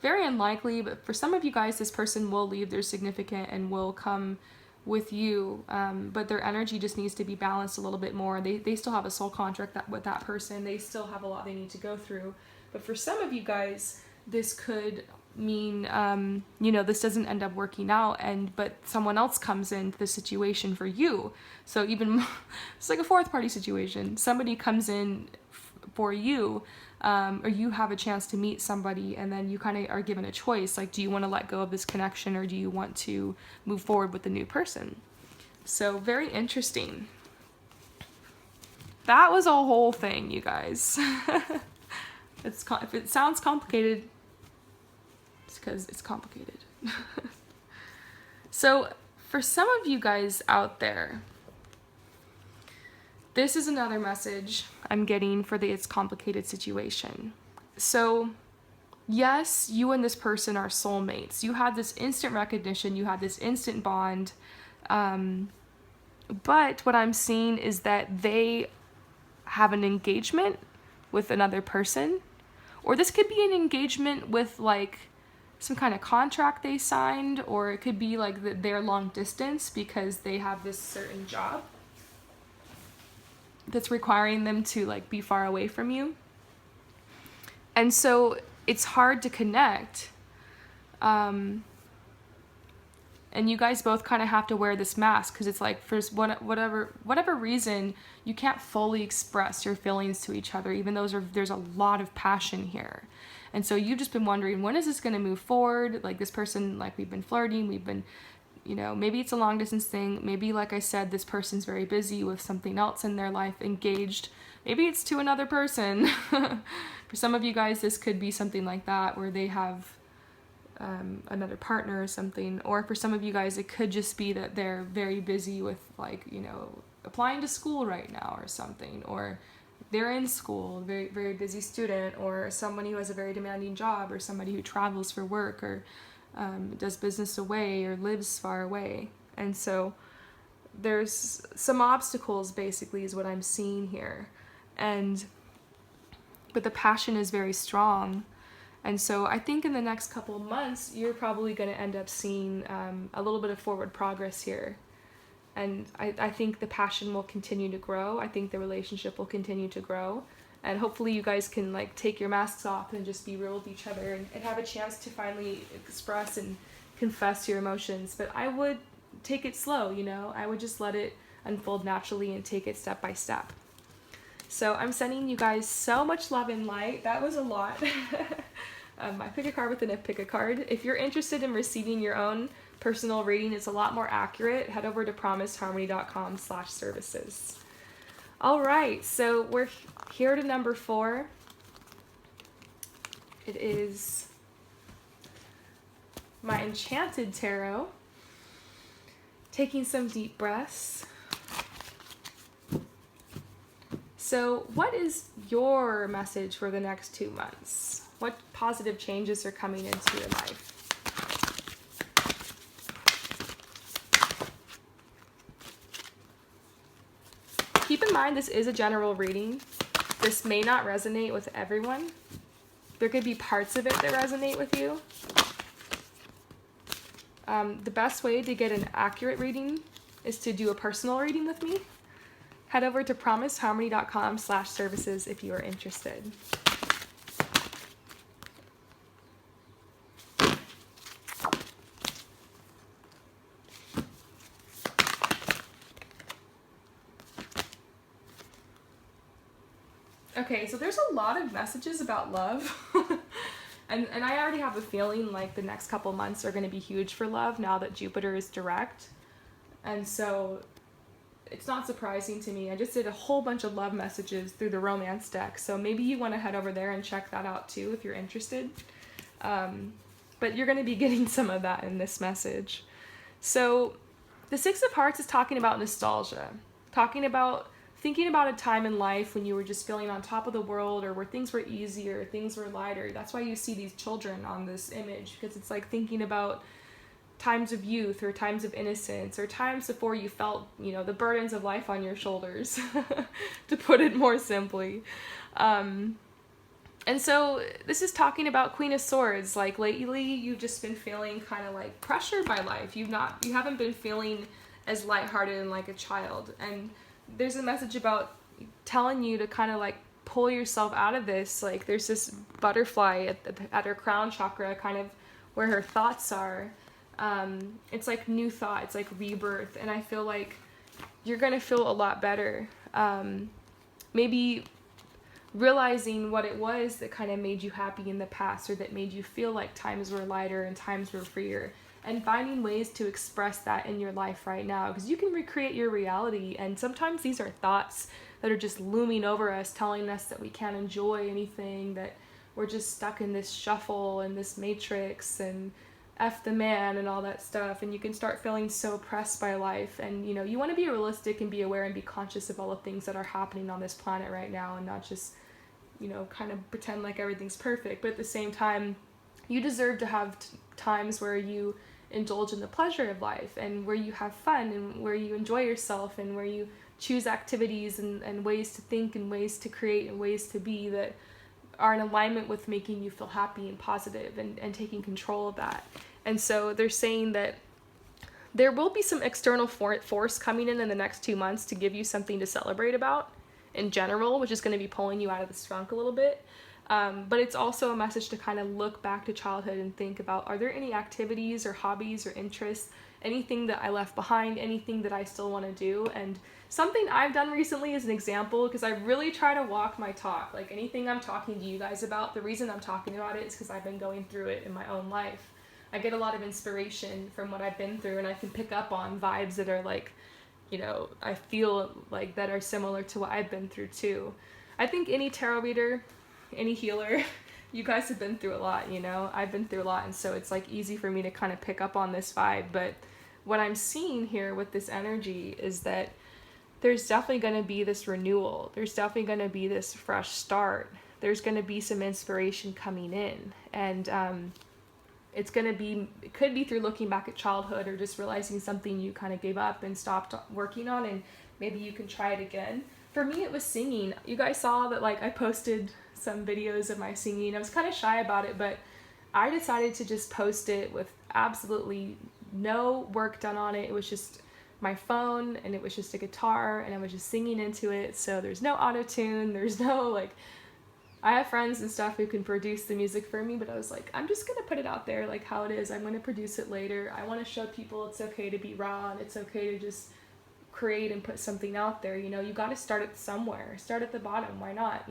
S1: unlikely, but for some of you guys, this person will leave their significant and will come with you, but their energy just needs to be balanced a little bit more. They still have a soul contract with that person. They still have a lot they need to go through. But for some of you guys, this could mean, this doesn't end up working out, but someone else comes into the situation for you. So even, it's like a fourth party situation. Somebody comes in for you, or you have a chance to meet somebody, and then you kind of are given a choice. Like, do you want to let go of this connection, or do you want to move forward with the new person? So very interesting. That was a whole thing, you guys. If it sounds complicated, it's because it's complicated. So for some of you guys out there, this is another message I'm getting for it's complicated situation. So yes, you and this person are soulmates. You had this instant recognition, you had this instant bond. But what I'm seeing is that they have an engagement with another person, or this could be an engagement with like some kind of contract they signed, or it could be like they're long distance because they have this certain job that's requiring them to like be far away from you. And so it's hard to connect. And you guys both kind of have to wear this mask because it's like for whatever reason you can't fully express your feelings to each other, even though there's a lot of passion here. And so you've just been wondering, when is this going to move forward? Like this person, like we've been flirting, we've been, maybe it's a long distance thing. Maybe, like I said, this person's very busy with something else in their life, engaged. Maybe it's to another person. For some of you guys, this could be something like that, where they have another partner or something. Or for some of you guys, it could just be that they're very busy with like, applying to school right now or something, or they're in school, very, very busy student, or someone who has a very demanding job, or somebody who travels for work, or does business away, or lives far away. And so there's some obstacles, basically, is what I'm seeing here. But the passion is very strong. And so I think in the next couple of months, you're probably going to end up seeing a little bit of forward progress here. And I think the passion will continue to grow. I think the relationship will continue to grow. And hopefully you guys can like take your masks off and just be real with each other and have a chance to finally express and confess your emotions. But I would take it slow, I would just let it unfold naturally and take it step by step. So I'm sending you guys so much love and light. That was a lot. I pick a card with an if pick a card. If you're interested in receiving your own personal reading, it's a lot more accurate. Head over to promiseharmony.com/services. All right, so we're here to number 4. It is my Enchanted Tarot. Taking some deep breaths. So what is your message for the next 2 months? What positive changes are coming into your life? Keep in mind, this is a general reading. This may not resonate with everyone. There could be parts of it that resonate with you. The best way to get an accurate reading is to do a personal reading with me. Head over to promiseharmony.com/services if you are interested. Okay, so there's a lot of messages about love. and I already have a feeling like the next couple months are going to be huge for love now that Jupiter is direct. And so it's not surprising to me. I just did a whole bunch of love messages through the romance deck. So maybe you want to head over there and check that out too if you're interested. But you're going to be getting some of that in this message. So the Six of Hearts is talking about nostalgia. Talking about thinking about a time in life when you were just feeling on top of the world, or where things were easier, things were lighter. That's why you see these children on this image, because it's like thinking about times of youth, or times of innocence, or times before you felt, the burdens of life on your shoulders, to put it more simply. And so this is talking about Queen of Swords. Like lately, you've just been feeling kind of like pressured by life. You haven't been feeling as lighthearted and like a child. And there's a message about telling you to kind of like pull yourself out of this. Like there's this butterfly at her crown chakra, kind of where her thoughts are. It's like new thought, it's like rebirth, and I feel like you're gonna feel a lot better. Maybe realizing what it was that kind of made you happy in the past, or that made you feel like times were lighter and times were freer, and finding ways to express that in your life right now, because you can recreate your reality. And sometimes these are thoughts that are just looming over us, telling us that we can't enjoy anything, that we're just stuck in this shuffle and this matrix and F the man and all that stuff. And you can start feeling so oppressed by life. And you want to be realistic and be aware and be conscious of all the things that are happening on this planet right now, and not just kind of pretend like everything's perfect. But at the same time, you deserve to have times where you indulge in the pleasure of life, and where you have fun, and where you enjoy yourself, and where you choose activities and ways to think and ways to create and ways to be that are in alignment with making you feel happy and positive, and taking control of that. And so they're saying that there will be some external force coming in the next 2 months to give you something to celebrate about in general, which is going to be pulling you out of the funk a little bit. But it's also a message to kind of look back to childhood and think about, are there any activities or hobbies or interests, anything that I left behind, anything that I still want to do? And something I've done recently as an example, because I really try to walk my talk. Like anything I'm talking to you guys about, the reason I'm talking about it is because I've been going through it in my own life. I get a lot of inspiration from what I've been through, and I can pick up on vibes that are like, I feel like that are similar to what I've been through too. I think any tarot reader, any healer, you guys have been through a lot, I've been through a lot, and so it's like easy for me to kind of pick up on this vibe. But what I'm seeing here with this energy is that there's definitely going to be this renewal. There's definitely going to be this fresh start. There's going to be some inspiration coming in, and it could be through looking back at childhood, or just realizing something you kind of gave up and stopped working on, and maybe you can try it again. For me, it was singing. You guys saw that, like, I posted some videos of my singing. I was kind of shy about it, but I decided to just post it with absolutely no work done on it. It was just my phone, and it was just a guitar, and I was just singing into it. So there's no auto-tune, there's no, I have friends and stuff who can produce the music for me, but I was like, I'm just gonna put it out there like how it is. I'm gonna produce it later. I want to show people it's okay to be raw, and it's okay to just create and put something out there. You got to start it somewhere. Start at the bottom. Why not?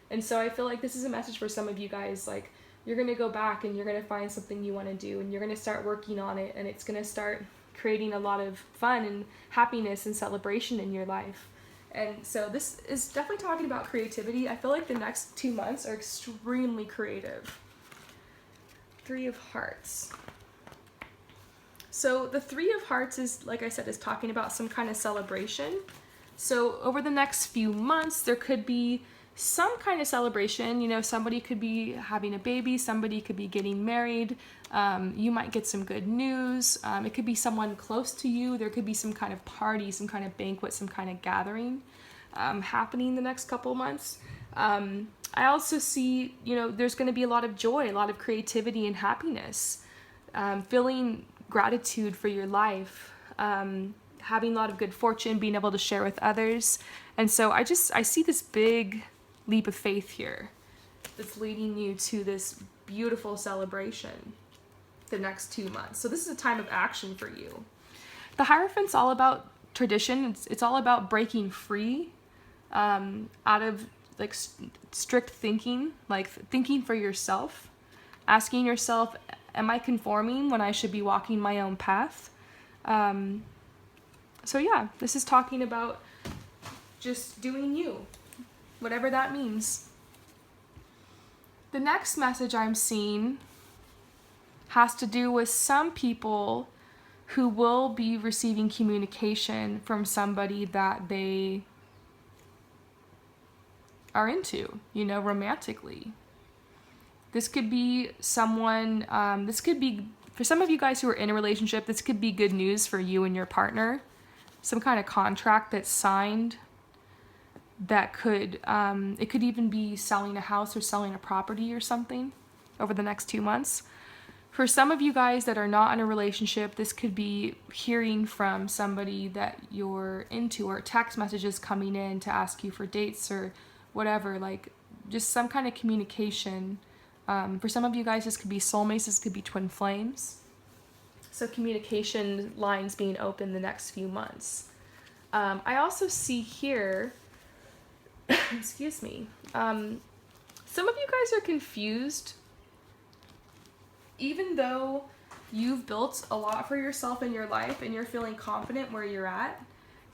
S1: And so I feel like this is a message for some of you guys. Like, you're gonna go back and you're gonna find something you want to do, and you're gonna start working on it, and it's gonna start creating a lot of fun and happiness and celebration in your life. And so this is definitely talking about creativity. I feel like the next 2 months are extremely creative. 3 of Hearts. So the 3 of Hearts is, like I said, is talking about some kind of celebration. So over the next few months, there could be some kind of celebration. Somebody could be having a baby, somebody could be getting married. You might get some good news. It could be someone close to you. There could be some kind of party, some kind of banquet, some kind of gathering happening the next couple months. I also see, there's going to be a lot of joy, a lot of creativity and happiness, feeling gratitude for your life, having a lot of good fortune, being able to share with others. And so I see this big leap of faith here that's leading you to this beautiful celebration the next 2 months. So this is a time of action for you. The Hierophant's all about tradition. It's all about breaking free out of strict thinking, like thinking for yourself, asking yourself, am I conforming when I should be walking my own path? So yeah, this is talking about just doing you, whatever that means. The next message I'm seeing has to do with some people who will be receiving communication from somebody that they are into, romantically. This could be someone, for some of you guys who are in a relationship, this could be good news for you and your partner. Some kind of contract that's signed that could, it could even be selling a house or selling a property or something over the next 2 months. For some of you guys that are not in a relationship, this could be hearing from somebody that you're into, or text messages coming in to ask you for dates or whatever, just some kind of communication. For some of you guys, this could be soulmates, this could be twin flames. So communication lines being open the next few months. I also see here, excuse me, some of you guys are confused. Even though you've built a lot for yourself in your life and you're feeling confident where you're at,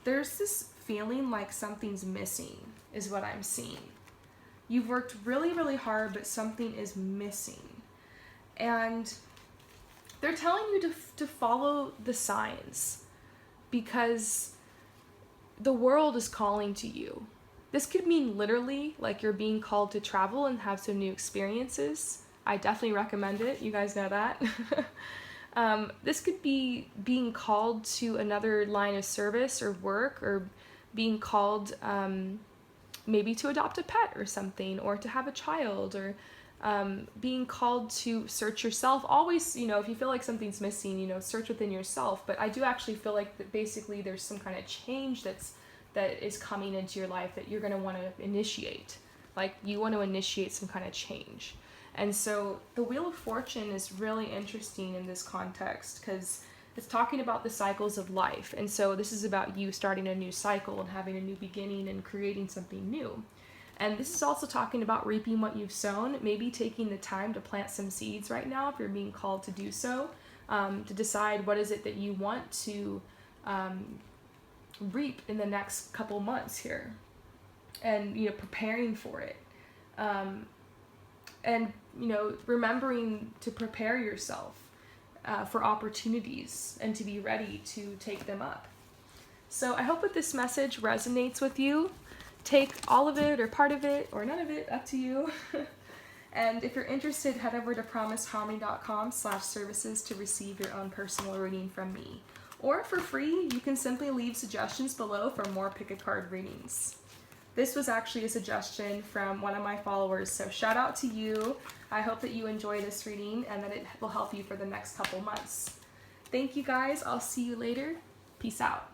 S1: there's this feeling like something's missing, is what I'm seeing. You've worked really, really hard, but something is missing. And they're telling you to follow the signs, because the world is calling to you. This could mean literally like you're being called to travel and have some new experiences. I definitely recommend it. You guys know that. This could be being called to another line of service or work, or being called maybe to adopt a pet or something, or to have a child, or being called to search yourself. Always, you know, if you feel like something's missing, you know, search within yourself. But I do actually feel like that basically there's some kind of change that is coming into your life that you're going to want to initiate. Like you want to initiate some kind of change. And so the Wheel of Fortune is really interesting in this context because it's talking about the cycles of life. And so this is about you starting a new cycle and having a new beginning and creating something new. And this is also talking about reaping what you've sown, maybe taking the time to plant some seeds right now if you're being called to do so, to decide what is it that you want to reap in the next couple months here, and, you know, preparing for it. And, you know, remembering to prepare yourself for opportunities and to be ready to take them up. So I hope that this message resonates with you. Take all of it or part of it or none of it, up to you. And if you're interested, head over to promiseharmony.com/services to receive your own personal reading from me. Or for free, you can simply leave suggestions below for more pick a card readings. This was actually a suggestion from one of my followers, so shout out to you. I hope that you enjoy this reading and that it will help you for the next couple months. Thank you guys. I'll see you later. Peace out.